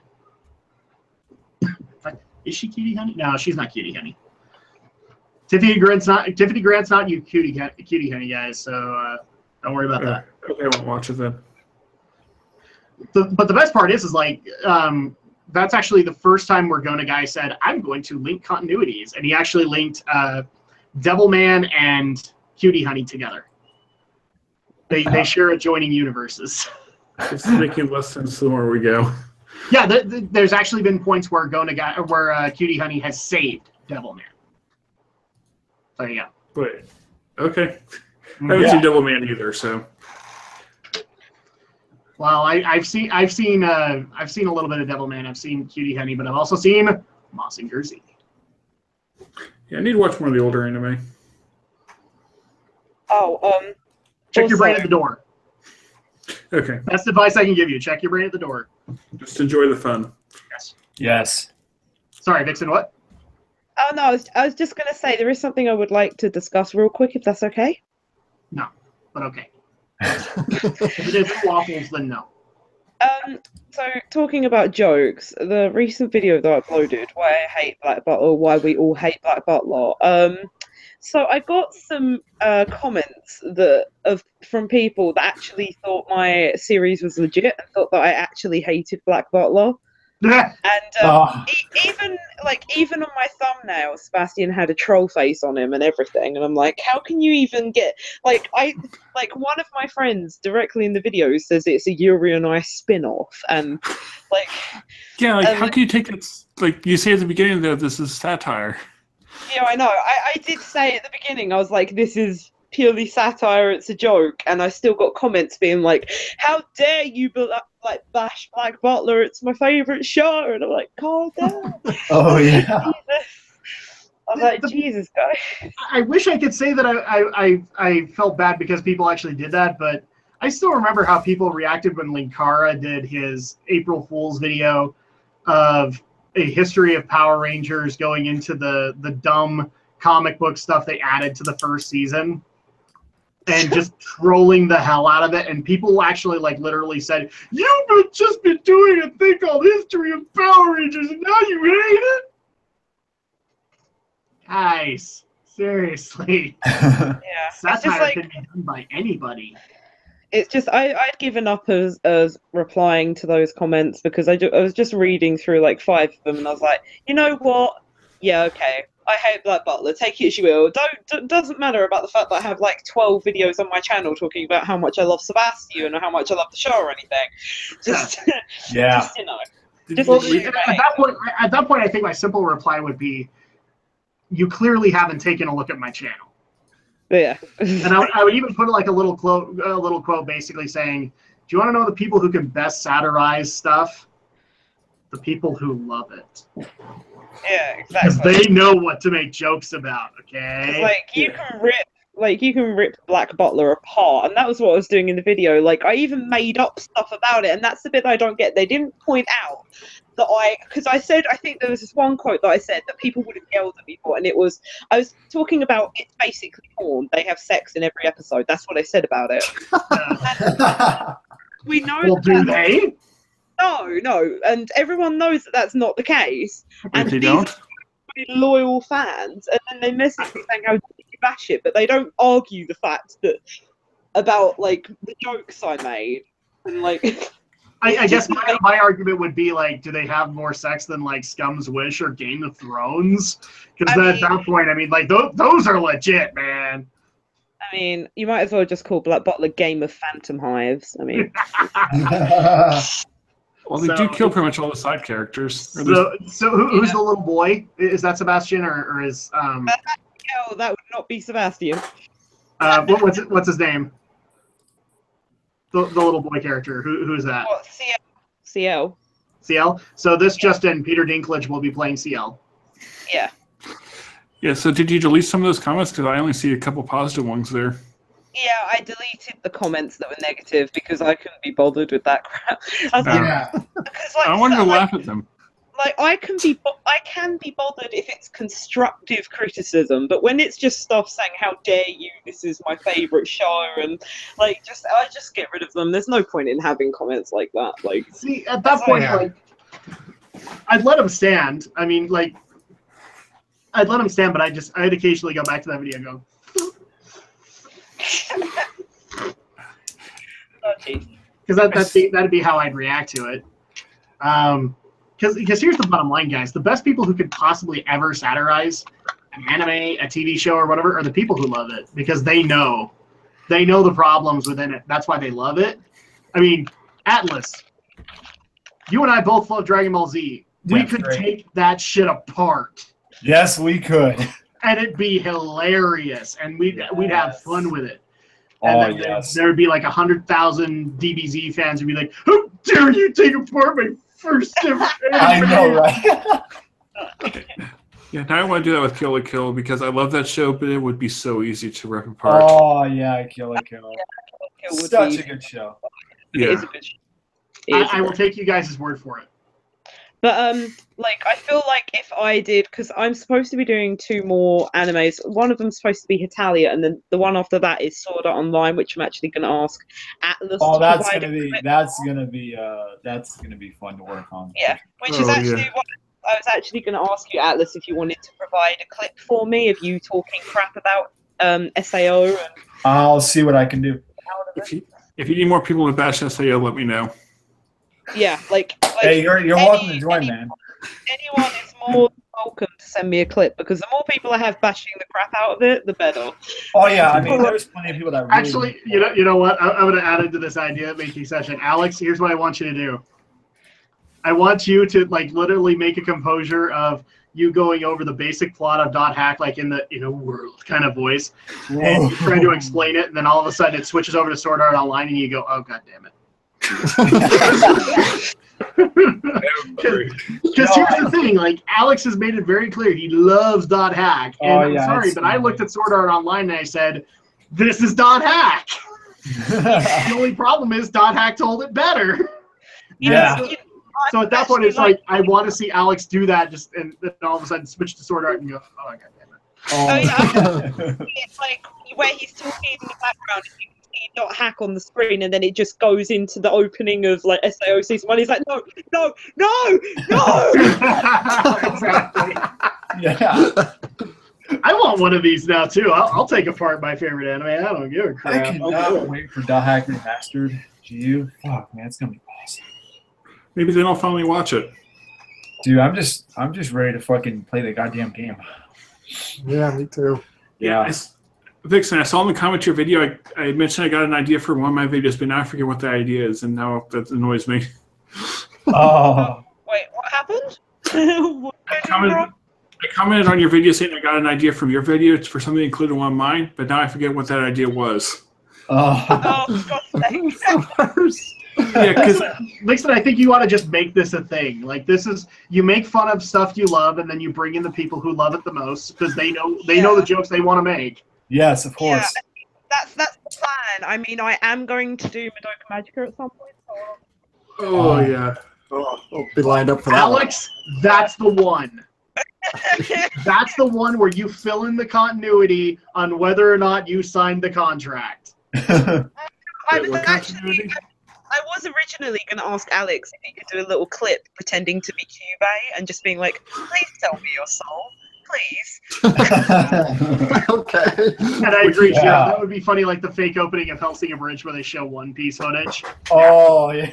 Is she Cutie Honey? No, she's not Cutie Honey. Tiffany Grant's not you Cutie Honey, guys, so don't worry about that. Okay, I won't watch it then. But the best part is like that's actually the first time where Gona Guy said, I'm going to link continuities. And he actually linked Devilman and Cutie Honey together. They share adjoining universes. It's making less sense the more we go. Yeah, there's actually been points where Cutie Honey has saved Devilman. So yeah. Wait. Okay. I haven't seen Devilman either, so. Well, I've seen a little bit of Devilman. I've seen Cutie Honey, but I've also seen Mazinger Z. Yeah, I need to watch more of the older anime. Check your brain at the door. Okay. That's the advice I can give you. Check your brain at the door. Just enjoy the fun. Yes. Yes. Sorry, Vixen, what? Oh no, I was just gonna say there is something I would like to discuss real quick, if that's okay. No, but okay. If it is waffles, then no. So talking about jokes, the recent video that I uploaded, why I hate Black Butler, why we all hate Black Butler. So I got some comments from people that actually thought my series was legit and thought that I actually hated Black Butler. And even on my thumbnail, Sebastian had a troll face on him and everything, and I'm like, how can you even get one of my friends directly in the video says it's a Yuri on Ice spin-off, and how can you take it? Like you say at the beginning, though, this is satire. Yeah, I know. I did say at the beginning, I was like, this is purely satire, it's a joke, and I still got comments being like, how dare you bash Black Butler, it's my favourite show, and I'm like, calm down. Oh yeah. Jesus. I was like, Jesus, guys. I wish I could say that I felt bad because people actually did that, but I still remember how people reacted when Linkara did his April Fool's video of a history of Power Rangers going into the dumb comic book stuff they added to the first season. And just trolling the hell out of it, and people actually literally said, "You've just been doing a thing called History of Power Rangers, and now you hate it." Guys, seriously, Yeah, satire can be done by anybody. It's just I'd given up as replying to those comments because I was just reading through 5 of them, and I was like, you know what? Yeah, okay. I hate Black Butler. Take it as you will. Doesn't matter about the fact that I have 12 videos on my channel talking about how much I love Sebastian or how much I love the show or anything. Just, yeah. Just, you know. At that point, I think my simple reply would be, "You clearly haven't taken a look at my channel." But yeah. And I would even put a little quote, basically saying, "Do you want to know the people who can best satirize stuff? The people who love it." Yeah, Because exactly. they know what to make jokes about, okay? You can rip Black Butler apart, and that was what I was doing in the video. I even made up stuff about it, and that's the bit I don't get. They didn't point out that because I think there was this one quote that I said that people would have yelled at me for, and I was talking about it's basically porn. They have sex in every episode. That's what I said about it. We know. Well, do they? No, and everyone knows that that's not the case. Wait, they don't? really loyal fans, and then they message me saying how dare you bash it, but they don't argue the fact that about like the jokes I made and like. I guess my argument would be like, do they have more sex than like Scum's Wish or Game of Thrones? Because at that point, I mean, like those are legit, man. I mean, you might as well just call Black Butler Game of Phantom Hives. I mean, well, they do kill pretty much all the side characters. So who's the little boy? Is that Sebastian or is that would not be Sebastian. What's his name? The little boy character. Who's that? What, CL. CL. So this Justin Peter Dinklage will be playing CL. Yeah. Yeah. So did you delete some of those comments? Because I only see a couple positive ones there. Yeah, I deleted the comments that were negative because I couldn't be bothered with that crap. I wanted to laugh at them. Like I can be bothered if it's constructive criticism, but when it's just stuff saying how dare you, this is my favorite show, and like I just get rid of them. There's no point in having comments like that. Like, see, at that point, like I'd let them stand. I mean, like I'd let them stand, but I'd occasionally go back to that video and go. Because that'd be how I'd react to it. Because here's the bottom line, guys. The best people who could possibly ever satirize an anime, a TV show, or whatever are the people who love it because they know the problems within it. That's why they love it. I mean, Atlas, you and I both love Dragon Ball Z. We could take that shit apart. Yes, we could. And it'd be hilarious, and we'd have fun with it. And there would be like 100,000 DBZ fans who'd be like, "How dare you take apart my first ever anime?" I know, right? Yeah, now I want to do that with Kill la Kill because I love that show, but it would be so easy to rip apart. Oh yeah, Kill la Kill. Such a good show. Yeah. It is a good show. I will take you guys' word for it. But like I feel like if I did, because I'm supposed to be doing 2 more animes. One of them's supposed to be Hitalia, and then the one after that is Sword Art Online, which I'm actually going to ask Atlas. Oh, that's gonna be fun to work on. Yeah, which is actually what I was actually going to ask you, Atlas, if you wanted to provide a clip for me of you talking crap about SAO. And I'll see what I can do. If you need more people to bash SAO, let me know. Yeah, like hey, you're welcome to join, man. Anyone is more than welcome to send me a clip because the more people I have bashing the crap out of it, the better. Oh yeah, I mean, there's plenty of people that really actually, you know what? I'm going to add into this idea making session. Alex, here's what I want you to do. I want you to like literally make a composure of you going over the basic plot of Dot Hack, like in a world kind of voice, and you're trying to explain it, and then all of a sudden it switches over to Sword Art Online, and you go, "Oh god damn it." Because here's the thing, like Alex has made it very clear he loves Dot Hack, and I'm sorry, but I looked at Sword Art Online and I said, "This is Dot Hack." The only problem is Dot Hack told it better. Yeah. So at that point, it's like I want to see Alex do that, just and then all of a sudden switch to Sword Art and go, "Oh god damn it." Oh yeah, it's like where he's talking in the background. Dot Hack on the screen, and then it just goes into the opening of like SAO season 1. He's like, no. Exactly. Yeah. I want one of these now too. I'll take apart my favorite anime. I don't give a I crap. cannot wait for Dot Hack Remastered. GU. Fuck, man, it's gonna be awesome. Maybe then I'll finally watch it. Dude, I'm just ready to fucking play the goddamn game. Yeah, me too. Yeah. Vixen, I saw in the comment your video, I mentioned I got an idea for one of my videos, but now I forget what the idea is, and now that annoys me. Oh. Wait, what happened? I commented on your video saying I got an idea from your video for something included in one of mine, but now I forget what that idea was. Oh. Yeah, because Vixen, I think you want to just make this a thing. Like this is you make fun of stuff you love, and then you bring in the people who love it the most because they know the jokes they want to make. Yes, of course. Yeah, that's the plan. I mean, I am going to do Madoka Magica at some point. So oh yeah, I'll be lined up for that. Alex, that's the one. That's the one where you fill in the continuity on whether or not you signed the contract. I was originally going to ask Alex if he could do a little clip pretending to be Cubey and just being like, "Please tell me your soul." please. Okay. And I agree, Yeah. yeah, that would be funny, like the fake opening of Hellsing Abridged where they show One Piece footage. Oh yeah.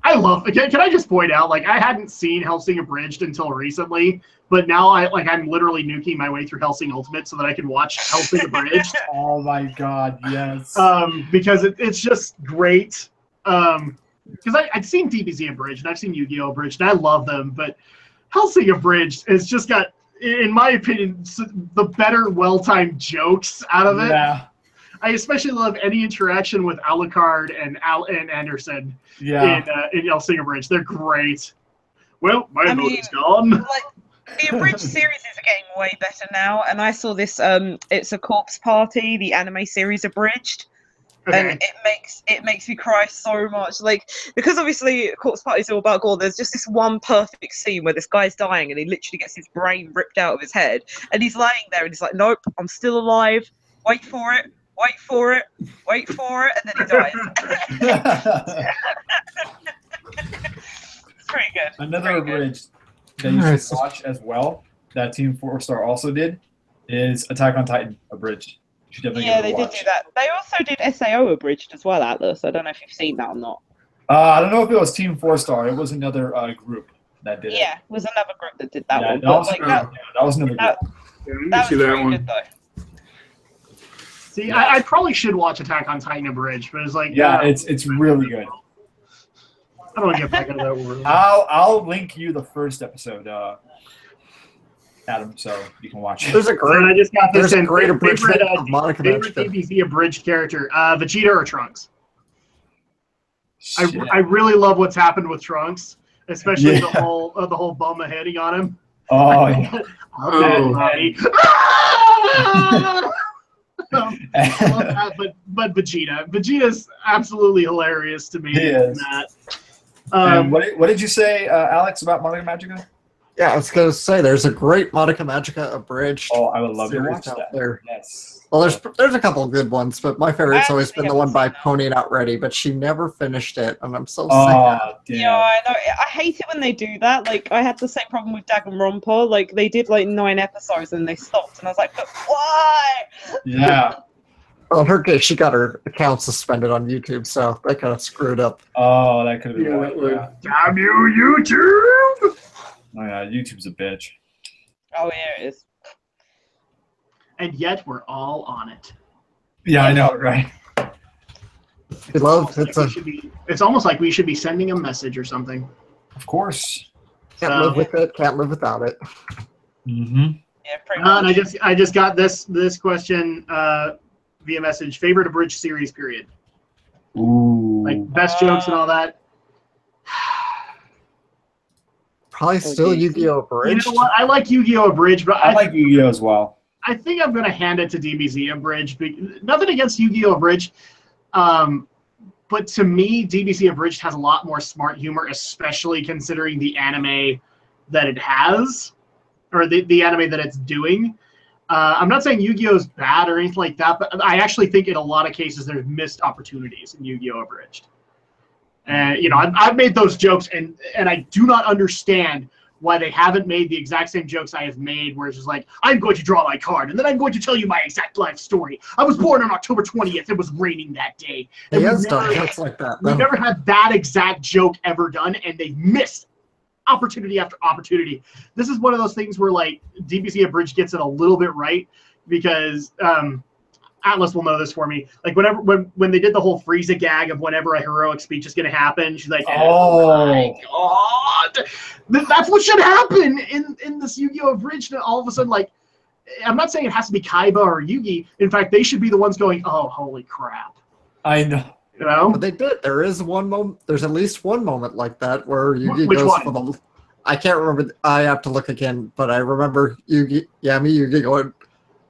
I love. Can I just point out, like, I hadn't seen Hellsing Abridged until recently, but now I'm literally nuking my way through Hellsing Ultimate so that I can watch Hellsing Abridged. Oh my God, yes. Because it's just great. Because I'd seen DBZ Abridged and I've seen Yu-Gi-Oh! Abridged and I love them, but Hellsing Abridged has just got, in my opinion, the better well-timed jokes out of it. Yeah. I especially love any interaction with Alucard and Anderson Yeah. in Hellsing Abridged. They're great. Well, my I vote mean, is gone. Like, the abridged series is getting way better now, and I saw this. It's a Corpse Party, the anime series abridged, and Okay. it makes me cry so much. Like, because obviously Corpse Party is all about gore. There's just this one perfect scene where this guy's dying, and he literally gets his brain ripped out of his head, and he's lying there, and he's like, "Nope, I'm still alive. Wait for it. Wait for it. Wait for it," and then he dies. It's pretty good. Another abridged that you should watch as well, that Team 4-Star also did, is Attack on Titan abridged. You should definitely Yeah, give it they a did watch. do that. They also did SAO abridged as well, Atlas. I don't know if you've seen that or not. I don't know if it was Team 4-Star. It was another group that did it. Yeah, it was another group that did that Yeah, one. that But was, like, yeah, that was another group. that, Yeah, you that can was see that pretty one. good though. See, I probably should watch Attack on Titan Abridged, but it's like, Yeah, it's really good. I don't want to get back into that world. I'll link you the first episode, Adam, so you can watch it. There's a And great, I just got this there's a in. great Favorite, abridgment of Monica favorite Magica. DBZ abridged character, Vegeta or Trunks? Shit. I really love what's happened with Trunks, especially Yeah. the whole Bulma hitting on him. Oh yeah. Okay, Oh. mommy. I love that, but Vegeta's absolutely hilarious to me. He in is. that. And what did you say, Alex, about Monica Magica? Yeah, I was going to say, there's a great Monica Magica abridged Oh, I would love to series watch out that. there. Yes. Well, there's a couple of good ones, but my favorite's I always actually been the one haven't by seen that. Pony Not Ready, but she never finished it, and I'm so sad. Oh damn. Yeah, I know. I hate it when they do that. Like, I had the same problem with Danganronpa. Like, they did like 9 episodes and they stopped, and I was like, but why? Yeah. Well, in her case, she got her account suspended on YouTube, so that kind of screwed up. Oh, that could have been Yeah, why. that would. Yeah. Damn you, YouTube! Oh yeah, YouTube's a bitch. Oh yeah, it is. And yet we're all on it. Yeah, I know, right? We love It's almost like we should be sending a message or something. Of course. can't live with it, can't live without it. Mm-hmm. Yeah, pretty And much. I just got this question via message. Favorite abridged series, period. Ooh. Like best jokes and all that. Probably still geez. Yu-Gi-Oh! You Abridged. know what? I like Yu-Gi-Oh! Abridged, but I like Yu-Gi-Oh as well. I think I'm going to hand it to DBZ Abridged. Nothing against Yu-Gi-Oh! Abridged. But to me, DBZ Abridged has a lot more smart humor, especially considering the anime that it has, or the anime that it's doing. I'm not saying Yu-Gi-Oh! Is bad or anything like that, but I actually think in a lot of cases there's missed opportunities in Yu-Gi-Oh! Abridged. And, I've made those jokes, and I do not understand why they haven't made the exact same jokes I have made, where it's just like, I'm going to draw my card, and then I'm going to tell you my exact life story. I was born on October 20th. It was raining that day. He And has done jokes like that. we've though. never had that exact joke ever done, and they've missed opportunity after opportunity. This is one of those things where, like, DBZ Abridged gets it a little bit right, because Atlas will know this for me. Like, when they did the whole Frieza gag of whenever a heroic speech is going to happen, she's like, Oh. my God. That's what should happen in this Yu-Gi-Oh! Abridged. And all of a sudden, like, I'm not saying it has to be Kaiba or Yugi. In fact, they should be the ones going, oh, holy crap. I know. You know? But they did. There is one moment. There's at least one moment like that where Yugi Which goes one? for the. I can't remember. I have to look again, but I remember Yugi going.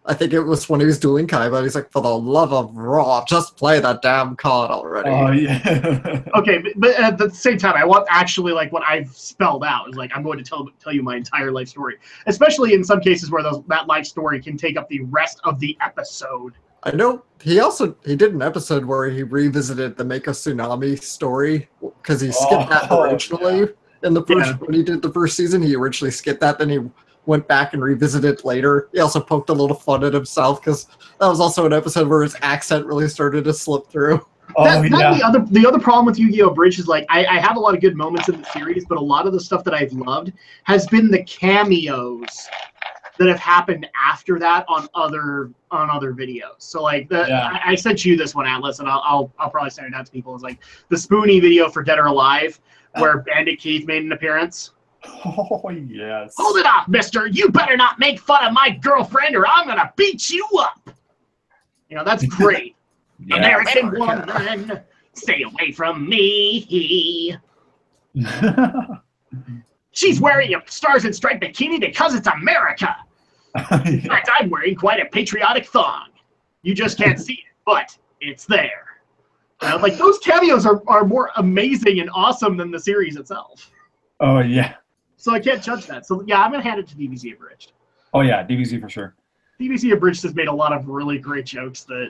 I think it was when he was doing Kaiba. He's like, for the love of Raw, just play that damn card already. Oh yeah. Okay, but at the same time, I want actually, like, what I've spelled out is, like, I'm going to tell you my entire life story, especially in some cases where that life story can take up the rest of the episode. I know he did an episode where he revisited the Mako Tsunami story because he skipped that Oh, originally in the first when he did the first season. He originally skipped that, then he went back and revisited later. He also poked a little fun at himself because that was also an episode where his accent really started to slip through. The other problem with Yu-Gi-Oh! Bridge is like I have a lot of good moments in the series, but a lot of the stuff that I've loved has been the cameos that have happened after that on other videos. So like I sent you this one, Atlas, and I'll probably send it out to people. It's like the Spoonie video for Dead or Alive, where Bandit Keith made an appearance. Oh yes. Hold it off, mister! You better not make fun of my girlfriend, or I'm gonna beat you up. You know, that's great. Yeah, American woman, stay away from me. She's wearing a Stars and Stripes bikini because it's America. In fact, I'm wearing quite a patriotic thong. You just can't see it, but it's there. Like, those cameos are more amazing and awesome than the series itself. Oh, yeah. So I can't judge that. So, yeah, I'm going to hand it to DBZ Abridged. Oh, yeah, DBZ for sure. DBZ Abridged has made a lot of really great jokes that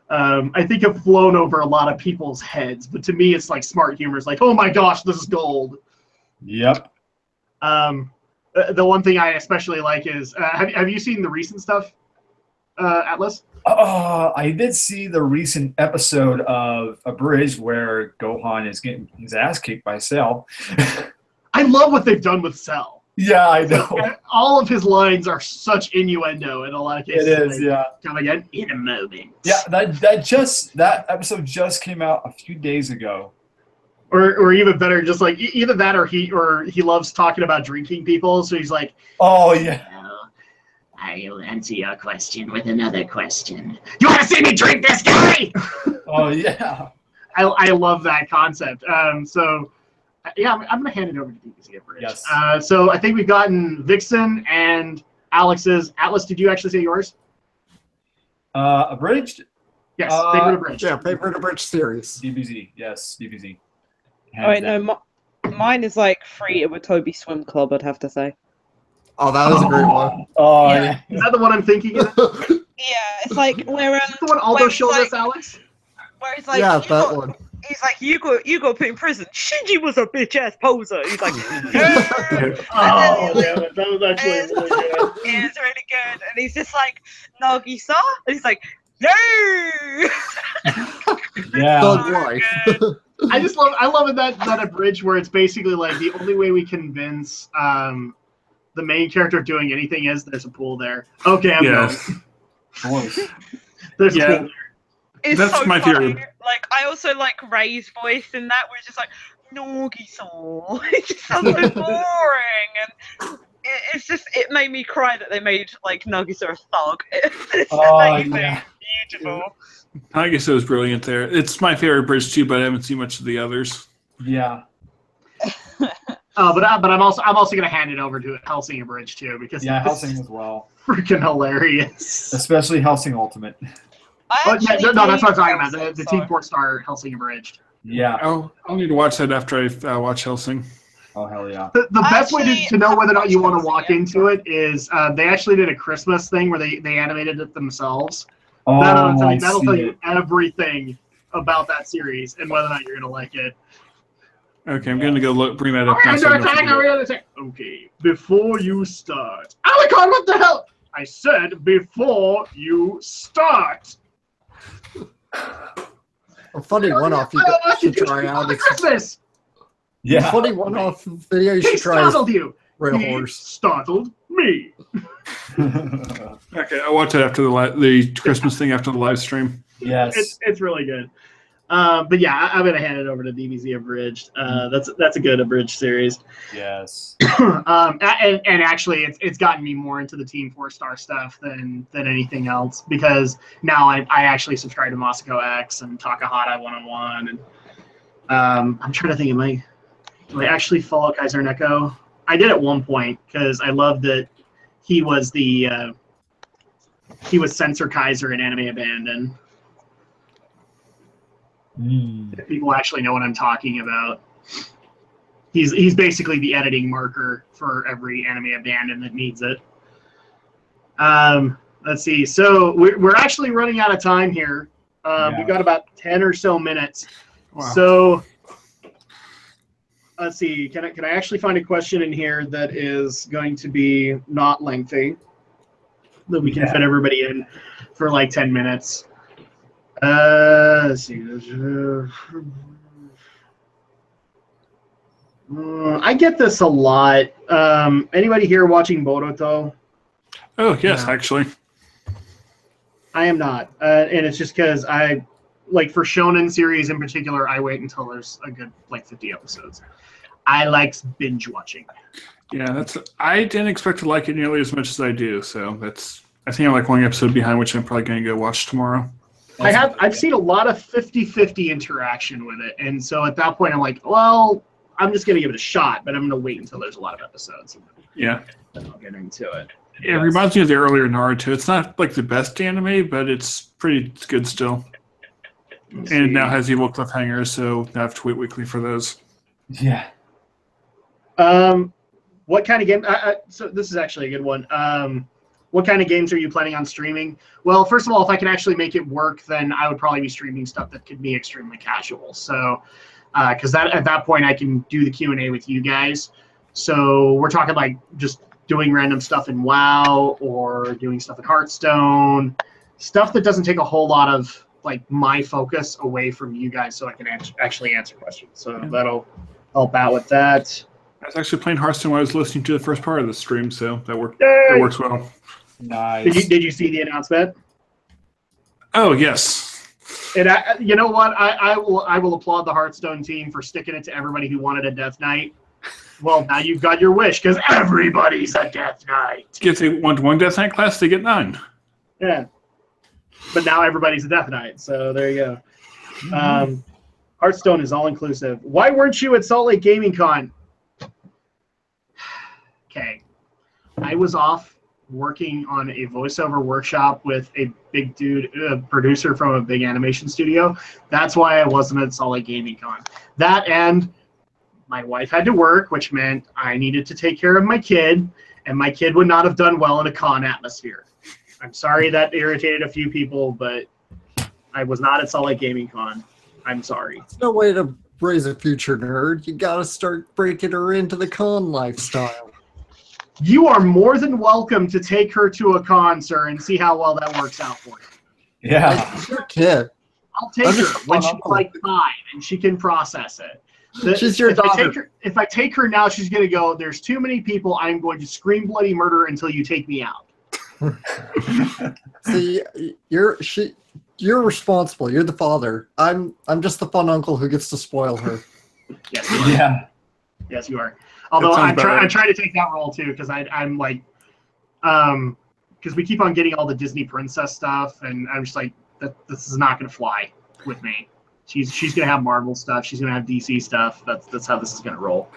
I think have flown over a lot of people's heads. But to me, it's like smart humor. It's like, oh my gosh, this is gold. Yep. The one thing I especially like is, have you seen the recent stuff, Atlas? I did see the recent episode of Abridged where Gohan is getting his ass kicked by Cell. I love what they've done with Cell. Yeah, I know. All of his lines are such innuendo in a lot of cases. It is, yeah. Come again in a moment. Yeah, that episode just came out a few days ago. Or even better, just like either that or he loves talking about drinking people. So he's like, oh yeah. I'll answer your question with another question. You want to see me drink this guy? Oh yeah. I love that concept. So yeah, I'm gonna hand it over to DBZ Abridged. Yes. So I think we've gotten Vixen and Alex's. Atlas, did you actually say yours? Abridged? Yes, favorite Abridged. Yeah, favorite Abridged series. DBZ, yes, DBZ. Oh wait, no, mine is like free with Toby Swim Club, I'd have to say. Oh, that was a great one. Oh Yeah. Is that the one I'm thinking of? Yeah, it's like where Is that the one Aldo showed us, Alex? where it's like Yeah, that one. he's like, you got put in prison. Shinji was a bitch ass poser. He's like, Oh, damn it. That was actually really good. it's really good. And he's just like, Nagisa? And he's like, no! Yeah. Thug life. I love it that Abridged where it's basically like the only way we convince the main character doing anything is there's a pool there. Okay, I'm going. There's a pool there. It's That's so my funny. favorite. Like, I also like Ray's voice in that, where it's just like, Nagisa. It just sounds so boring. And it made me cry that they made, like, Nagisa a thug. It's amazing. Yeah. Beautiful. Nagisa is brilliant there. It's my favorite bridge too, but I haven't seen much of the others. Yeah. But I'm also gonna hand it over to Hellsing Abridged too because Hellsing as well. Freaking hilarious. Especially Hellsing Ultimate. No, that's what I'm talking about. The Team 4-star Hellsing Abridged. Yeah. I'll need to watch that after I watch Hellsing. Oh hell yeah. The best way to know whether or not you want to walk into it is they actually did a Christmas thing where they animated it themselves. Oh, that'll tell you everything about that series and whether or not you're gonna like it. Okay, I'm going to go bring that up now. Okay, before you start. Alucard, what the hell? I said before you start. A funny one-off you should try out. Christmas. Yeah. A funny one-off video you He should try. startled you. Rail He Horse. startled me. Okay, I'll watch it after the Christmas thing after the live stream. Yes. It's really good. But yeah, I'm gonna hand it over to DBZ Abridged. That's a good Abridged series. Yes. And actually, it's gotten me more into the Team 4-star stuff than anything else because now I actually subscribe to Masako X and Takahata 101, and I'm trying to think, do I actually follow Kaiser Neko? I did at one point because I loved that he was Censor Kaiser in Anime Abandon. If people actually know what I'm talking about. He's basically the editing marker for every Anime Abandon that needs it. Let's see. So we're actually running out of time here. We've got about 10 or so minutes. Wow. So let's see. Can I actually find a question in here that is going to be not lengthy, that we can fit everybody in for like 10 minutes? Let's see. I get this a lot. Anybody here watching Boruto? Oh, yes, No. actually. I am not. And it's just because I, like for Shonen series in particular, I wait until there's a good, like 50 episodes. I like binge watching. Yeah, I didn't expect to like it nearly as much as I do, so I think I'm like one episode behind, which I'm probably going to go watch tomorrow. I've seen a lot of 50-50 interaction with it, and so at that point I'm like, well, I'm just going to give it a shot, but I'm going to wait until there's a lot of episodes. Yeah. Then I'll get into it. It reminds me of the earlier Naruto. It's not like the best anime, but it's good still. And it now has evil cliffhangers, so I have to wait weekly for those. Yeah. What kind of game? So this is actually a good one. What kind of games are you planning on streaming? Well, first of all, if I can actually make it work, then I would probably be streaming stuff that could be extremely casual. So, because at that point I can do the Q&A with you guys. So we're talking like just doing random stuff in WoW or doing stuff in Hearthstone, stuff that doesn't take a whole lot of like my focus away from you guys, so I can actually answer questions. So that'll help out with that. I was actually playing Hearthstone while I was listening to the first part of the stream, so that works well. Nice. Did you see the announcement? Oh, yes. And you know what? I will applaud the Hearthstone team for sticking it to everybody who wanted a Death Knight. Well, now you've got your wish because everybody's a Death Knight. If they want one Death Knight class, they get 9. Yeah. But now everybody's a Death Knight, so there you go. Hearthstone is all inclusive. Why weren't you at Salt Lake Gaming Con? Okay. I was off working on a voiceover workshop with a big dude, a producer from a big animation studio. That's why I wasn't at Salt Lake Gaming Con. That and my wife had to work, which meant I needed to take care of my kid, and my kid would not have done well in a con atmosphere. I'm sorry that irritated a few people, but I was not at Salt Lake Gaming Con. I'm sorry. There's no way to raise a future nerd. You gotta start breaking her into the con lifestyle. You are more than welcome to take her to a con, sir, and see how well that works out for you. Yeah. It's your kid. I'll take her when she's like 5 and she can process it. She's your daughter. If I take her now, she's going to go, there's too many people. I'm going to scream bloody murder until you take me out. See, you're responsible. You're the father. I'm just the fun uncle who gets to spoil her. Yes, you are. Yeah. Yes, you are. Although I'm trying to take that role too, because I'm like, because we keep on getting all the Disney princess stuff, and I'm just like, this is not going to fly with me. She's going to have Marvel stuff. She's going to have DC stuff. That's how this is going to roll.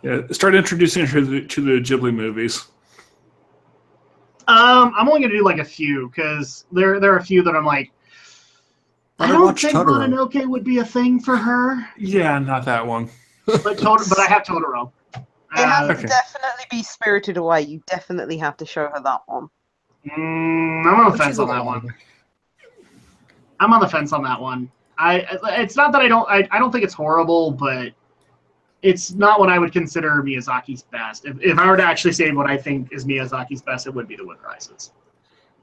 Yeah, start introducing her to the Ghibli movies. I'm only going to do like a few, because there are a few that I'm like, I don't think Mononoke would be a thing for her. Yeah, not that one. But I have Totoro. It has to definitely be Spirited Away. You definitely have to show her that one. I'm on the fence on that one. I'm on the fence on that one. It's not that I don't think it's horrible, but it's not what I would consider Miyazaki's best. If I were to actually say what I think is Miyazaki's best, it would be The Wind Rises.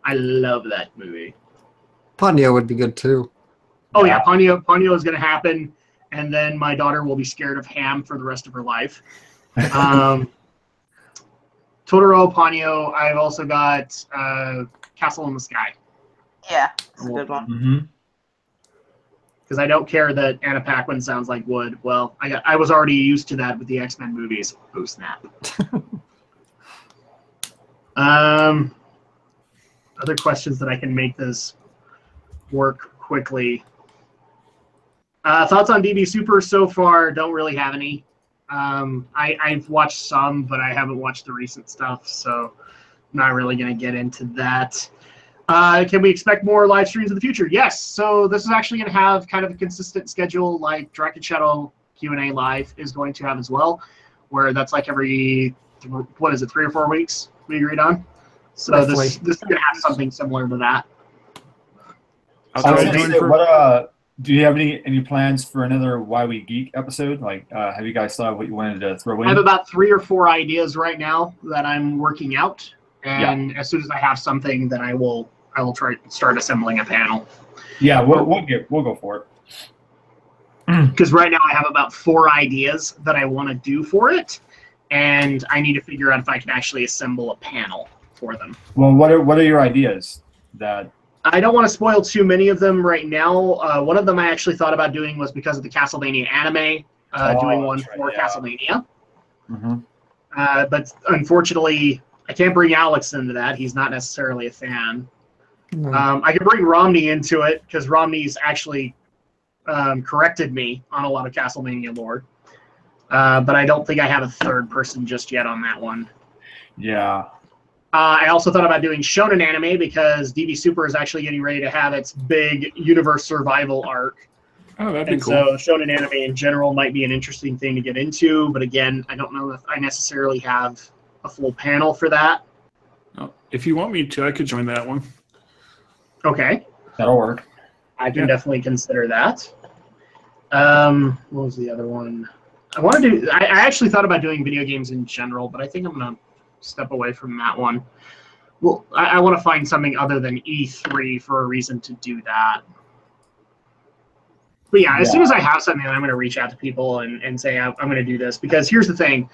I love that movie. Ponyo would be good too. Oh yeah, Ponyo is going to happen, and then my daughter will be scared of ham for the rest of her life. Totoro, Ponyo. I've also got Castle in the Sky. Yeah, that's a good one. Mm-hmm. Because I don't care that Anna Paquin sounds like wood. Well, I was already used to that with the X-Men movies. Oh snap. Other questions that I can make this work quickly. Thoughts on DB Super so far? Don't really have any. I've watched some, but I haven't watched the recent stuff, so I'm not really going to get into that. Can we expect more live streams in the future? Yes. So this is actually going to have kind of a consistent schedule like Drak and Shadow Q&A Live is going to have as well, where that's like every, 3 or 4 weeks we agreed on? So this is going to have something similar to that. I was going to say, Do you have any plans for another Why We Geek episode? Like, have you guys thought of what you wanted to throw in? I have about 3 or 4 ideas right now that I'm working out, and as soon as I have something, then I will try to start assembling a panel. Yeah, we'll go for it. Because right now I have about 4 ideas that I want to do for it, and I need to figure out if I can actually assemble a panel for them. Well, what are your ideas? That I don't want to spoil too many of them right now. One of them I actually thought about doing was because of the Castlevania anime, doing one for Castlevania. But unfortunately, I can't bring Alex into that. He's not necessarily a fan. I can bring Romney into it because Romney's actually corrected me on a lot of Castlevania lore. But I don't think I have a third person just yet on that one. Yeah. I also thought about doing Shonen anime because DB Super is actually getting ready to have its big universe survival arc. Oh, that'd be cool. So Shonen anime in general might be an interesting thing to get into, but again, I don't know if I necessarily have a full panel for that. Oh, if you want me to, I could join that one. Okay. That'll work. I can definitely consider that. What was the other one? I actually thought about doing video games in general, but I think I'm going to step away from that one. Well, I want to find something other than E3 for a reason to do that. But yeah, as soon as I have something, I'm going to reach out to people and say I'm going to do this. Because here's the thing.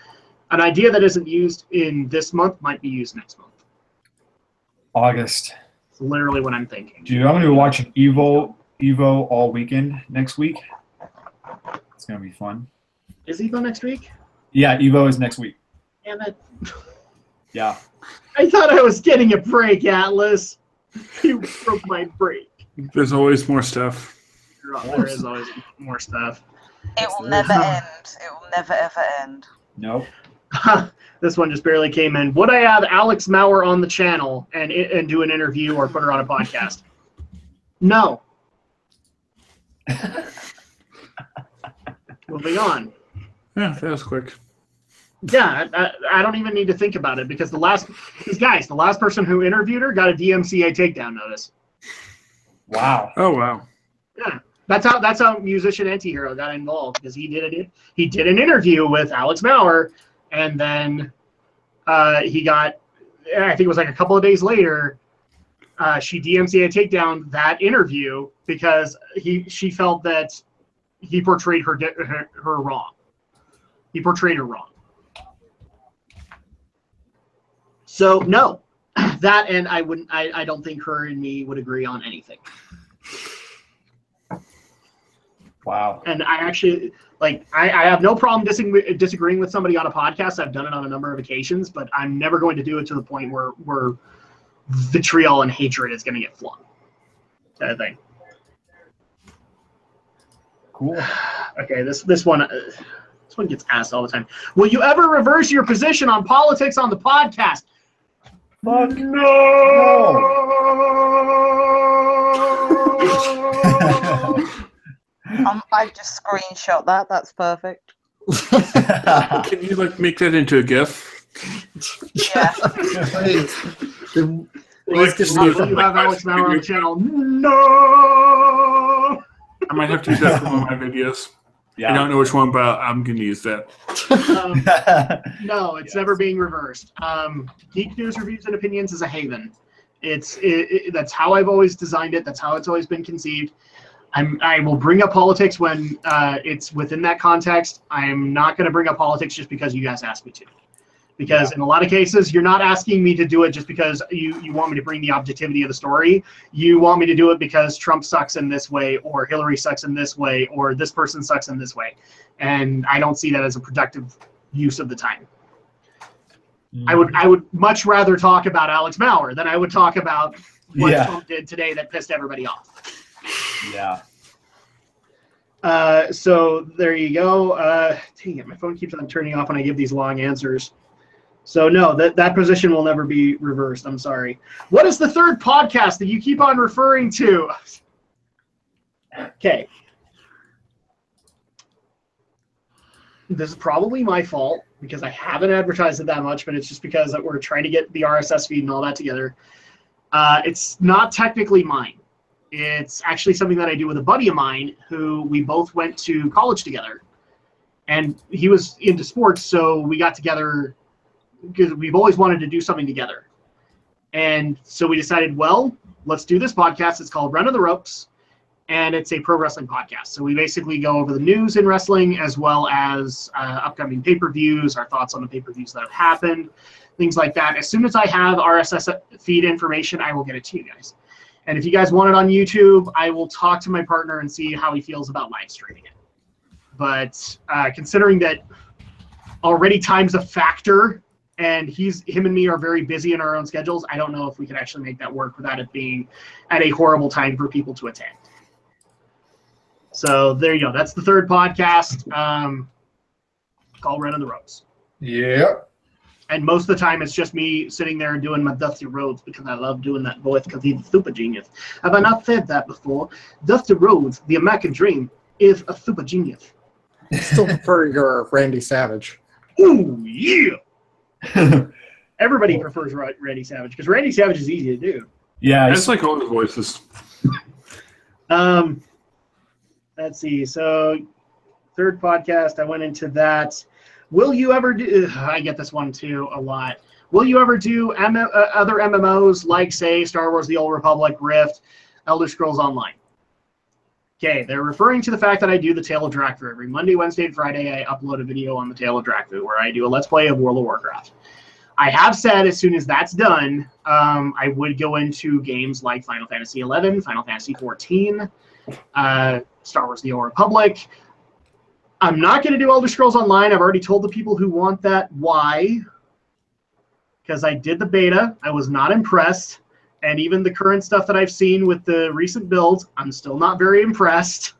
An idea that isn't used in this month might be used next month. August. It's literally what I'm thinking. Dude, I'm going to be watching Evo all weekend next week. It's going to be fun. Is Evo next week? Yeah, Evo is next week. Damn it. Yeah. I thought I was getting a break, Atlas. You broke my break. There's always more stuff. There is always more stuff. It will never end. It will never, ever end. Nope. This one just barely came in. Would I have Alex Maurer on the channel and do an interview or put her on a podcast? No. Moving on. Yeah, that was quick. Yeah, I don't even need to think about it because the last person who interviewed her got a DMCA takedown notice. Wow. Oh wow. Yeah, that's how Musician Antihero got involved because he did an interview with Alex Maurer, and then he got, I think it was like a couple of days later, she DMCA takedown that interview because she felt that he portrayed her wrong. He portrayed her wrong. So no, that, and I don't think her and me would agree on anything. Wow. And I actually, I have no problem disagreeing with somebody on a podcast. I've done it on a number of occasions, but I'm never going to do it to the point where vitriol and hatred is going to get flung. Kind of thing. Cool. Okay, this one gets asked all the time. Will you ever reverse your position on politics on the podcast? Fuck no. I just screenshot that. That's perfect. Can you make that into a GIF? Yeah. Will you have Alex Maurer on the channel? No. I might have to use that for one of my videos. Yeah. I don't know which one, but I'm going to use that. No, it's never being reversed. Geek News Reviews and Opinions is a haven. That's how I've always designed it. That's how it's always been conceived. I will bring up politics when it's within that context. I'm not going to bring up politics just because you guys asked me to. Because in a lot of cases, you're not asking me to do it just because you want me to bring the objectivity of the story. You want me to do it because Trump sucks in this way, or Hillary sucks in this way, or this person sucks in this way. And I don't see that as a productive use of the time. I would much rather talk about Alex Maurer than I would talk about what Trump did today that pissed everybody off. Yeah. So there you go. Dang it, my phone keeps on turning off when I give these long answers. So no, that position will never be reversed. I'm sorry. What is the third podcast that you keep on referring to? Okay. This is probably my fault because I haven't advertised it that much, but it's just because we're trying to get the RSS feed and all that together. It's not technically mine. It's actually something that I do with a buddy of mine who we both went to college together. And he was into sports, so we got together because we've always wanted to do something together. And so we decided, well, let's do this podcast. It's called Run of the Ropes, and it's a pro wrestling podcast. So we basically go over the news in wrestling as well as upcoming pay-per-views, our thoughts on the pay-per-views that have happened, things like that. As soon as I have RSS feed information, I will get it to you guys. And if you guys want it on YouTube, I will talk to my partner and see how he feels about live streaming it. But considering that already time's a factor, and him and me are very busy in our own schedules, I don't know if we could actually make that work without it being at a horrible time for people to attend. So there you go. That's the third podcast called Run of the Ropes. Yep. And most of the time, it's just me sitting there doing my Dusty Rhodes because I love doing that voice because he's a super genius. Have I not said that before? Dusty Rhodes, the American Dream, is a super genius. Still prefer your Randy Savage. Ooh, yeah! Everybody prefers Randy Savage because Randy Savage is easy to do. Yeah, It's like all the voices. Let's see. So, third podcast, I went into that. Will you ever do? I get this one too a lot. Will you ever do other MMOs like, say, Star Wars: The Old Republic, Rift, Elder Scrolls Online? Okay, they're referring to the fact that I do the Tale of Drak. Every Monday, Wednesday, and Friday, I upload a video on the Tale of Drak where I do a Let's Play of World of Warcraft. I have said as soon as that's done, I would go into games like Final Fantasy XI, Final Fantasy XIV, Star Wars: The Old Republic. I'm not going to do Elder Scrolls Online. I've already told the people who want that why. Because I did the beta. I was not impressed. And even the current stuff that I've seen with the recent builds, I'm still not very impressed.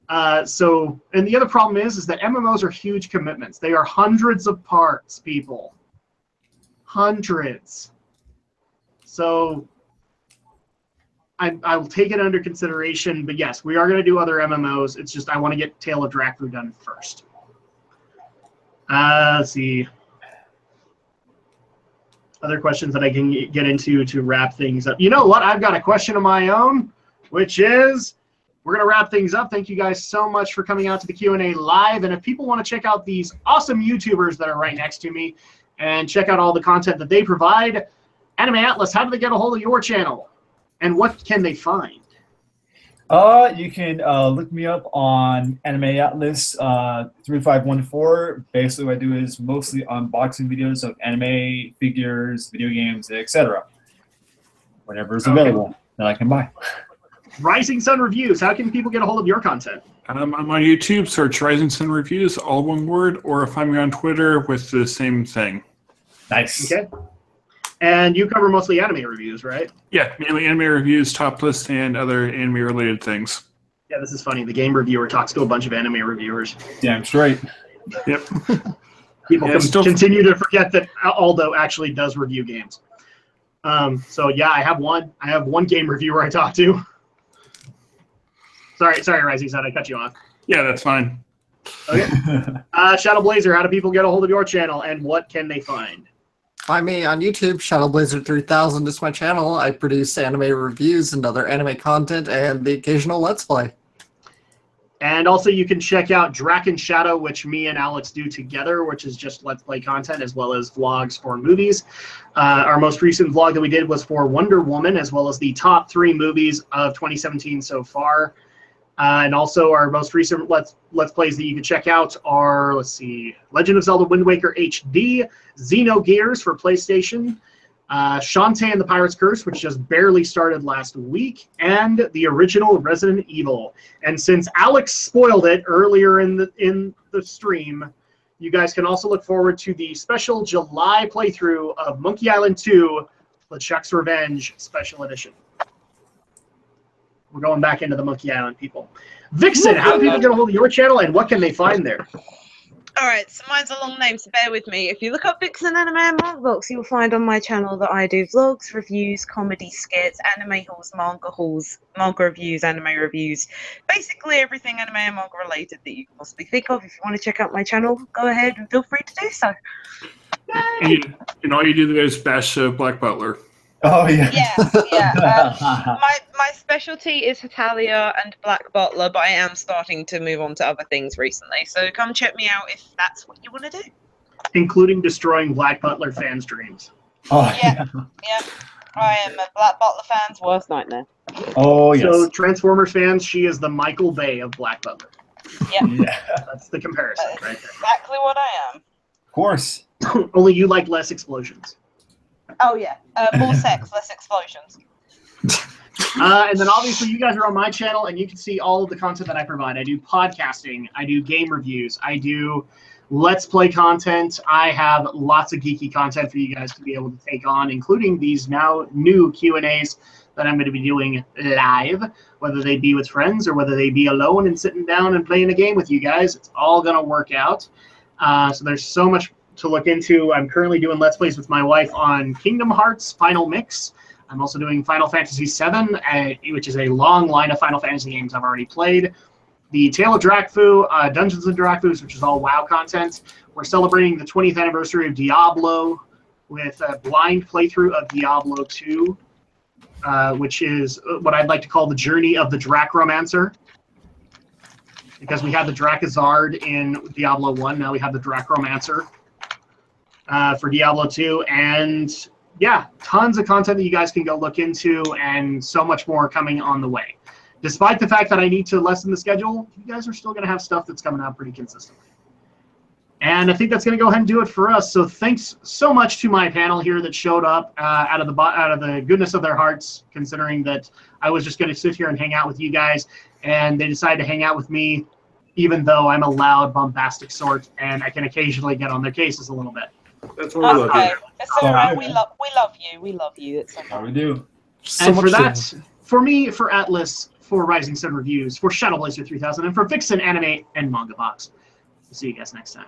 And the other problem is that MMOs are huge commitments. They are hundreds of parts, people. Hundreds. So I will take it under consideration. But yes, we are going to do other MMOs. It's just I want to get Tale of Drak done first. Let's see. Other questions that I can get into to wrap things up. You know what? I've got a question of my own, which is, we're going to wrap things up. Thank you guys so much for coming out to the Q&A live. And if people want to check out these awesome YouTubers that are right next to me and check out all the content that they provide, Anime Atlas, how do they get a hold of your channel? And what can they find? You can look me up on Anime Atlas 3514. Basically, what I do is mostly unboxing videos of anime, figures, video games, etc. Whatever is available that I can buy. Rising Sun Reviews. How can people get a hold of your content? I'm on YouTube. Search Rising Sun Reviews, all one word, or find me on Twitter with the same thing. Nice. Okay. And you cover mostly anime reviews, right? Yeah, mainly anime reviews, top list, and other anime-related things. Yeah, this is funny. The game reviewer talks to a bunch of anime reviewers. Damn straight. Yep. People continue to forget that Aldo actually does review games. So yeah, I have one game reviewer I talk to. Sorry, Rising Sun, I cut you off. Yeah, that's fine. Okay. Shadow Blazer, how do people get a hold of your channel, and what can they find? Find me on YouTube, ShadowBlazer3000 is my channel. I produce anime reviews and other anime content and the occasional Let's Play. And also you can check out Drak and Shadow, which me and Alex do together, which is just Let's Play content as well as vlogs for movies. Our most recent vlog that we did was for Wonder Woman, as well as the top 3 movies of 2017 so far. And also our most recent Let's Plays that you can check out are, let's see, Legend of Zelda Wind Waker HD, Xenogears for PlayStation, Shantae and the Pirate's Curse, which just barely started last week, and the original Resident Evil. And since Alex spoiled it earlier in the stream, you guys can also look forward to the special July playthrough of Monkey Island 2, LeChuck's Revenge Special Edition. We're going back into the Monkey Island, people. Vixen, how do people get a hold of your channel, and what can they find there? All right, so mine's a long name, so bear with me. If you look up Vixen Anime and Manga Box, you'll find on my channel that I do vlogs, reviews, comedy skits, anime hauls, manga reviews, anime reviews, basically everything anime and manga related that you can possibly think of. If you want to check out my channel, go ahead and feel free to do so. And all you do there is bash Black Butler. Oh yeah. Yeah. My specialty is Hetalia and Black Butler, but I am starting to move on to other things recently. So come check me out if that's what you want to do. Including destroying Black Butler fans' dreams. Oh Yeah. Yeah. I am a Black Butler fan's Worst nightmare. Oh yes. So Transformers fans, she is the Michael Bay of Black Butler. Yeah. That's the comparison That's right there. exactly what I am. Of course. Only you like less explosions. Oh yeah. More sex, less explosions. And then obviously you guys are on my channel and you can see all of the content that I provide. I do podcasting, I do game reviews, I do Let's Play content. I have lots of geeky content for you guys to be able to take on, including these now new Q&As that I'm going to be doing live, whether they be with friends or whether they be alone and sitting down and playing a game with you guys. It's all going to work out. So there's so much to look into. I'm currently doing Let's Plays with my wife on Kingdom Hearts Final Mix. I'm also doing Final Fantasy VII, which is a long line of Final Fantasy games I've already played. The Tale of Drakfu, Dungeons and Drakfus, which is all WoW content. We're celebrating the 20th anniversary of Diablo with a blind playthrough of Diablo 2, which is what I'd like to call the journey of the Drakromancer. Because we had the Drakazard in Diablo 1, now we have the Drakromancer for Diablo 2. And yeah, tons of content that you guys can go look into and so much more coming on the way. Despite the fact that I need to lessen the schedule, you guys are still going to have stuff that's coming out pretty consistently. And I think that's going to go ahead and do it for us. So thanks so much to my panel here that showed up out of the goodness of their hearts, considering that I was just going to sit here and hang out with you guys, and they decided to hang out with me, even though I'm a loud, bombastic sort, and I can occasionally get on their cases a little bit. That's what we love Okay. you. It's all right. We love you. We love you. It's okay. How we do. So And for much that, to- for me, for Atlas, for Rising Sun Reviews, for Shadow Blazer 3000, and for Vixen Anime and Manga Box. We'll see you guys next time.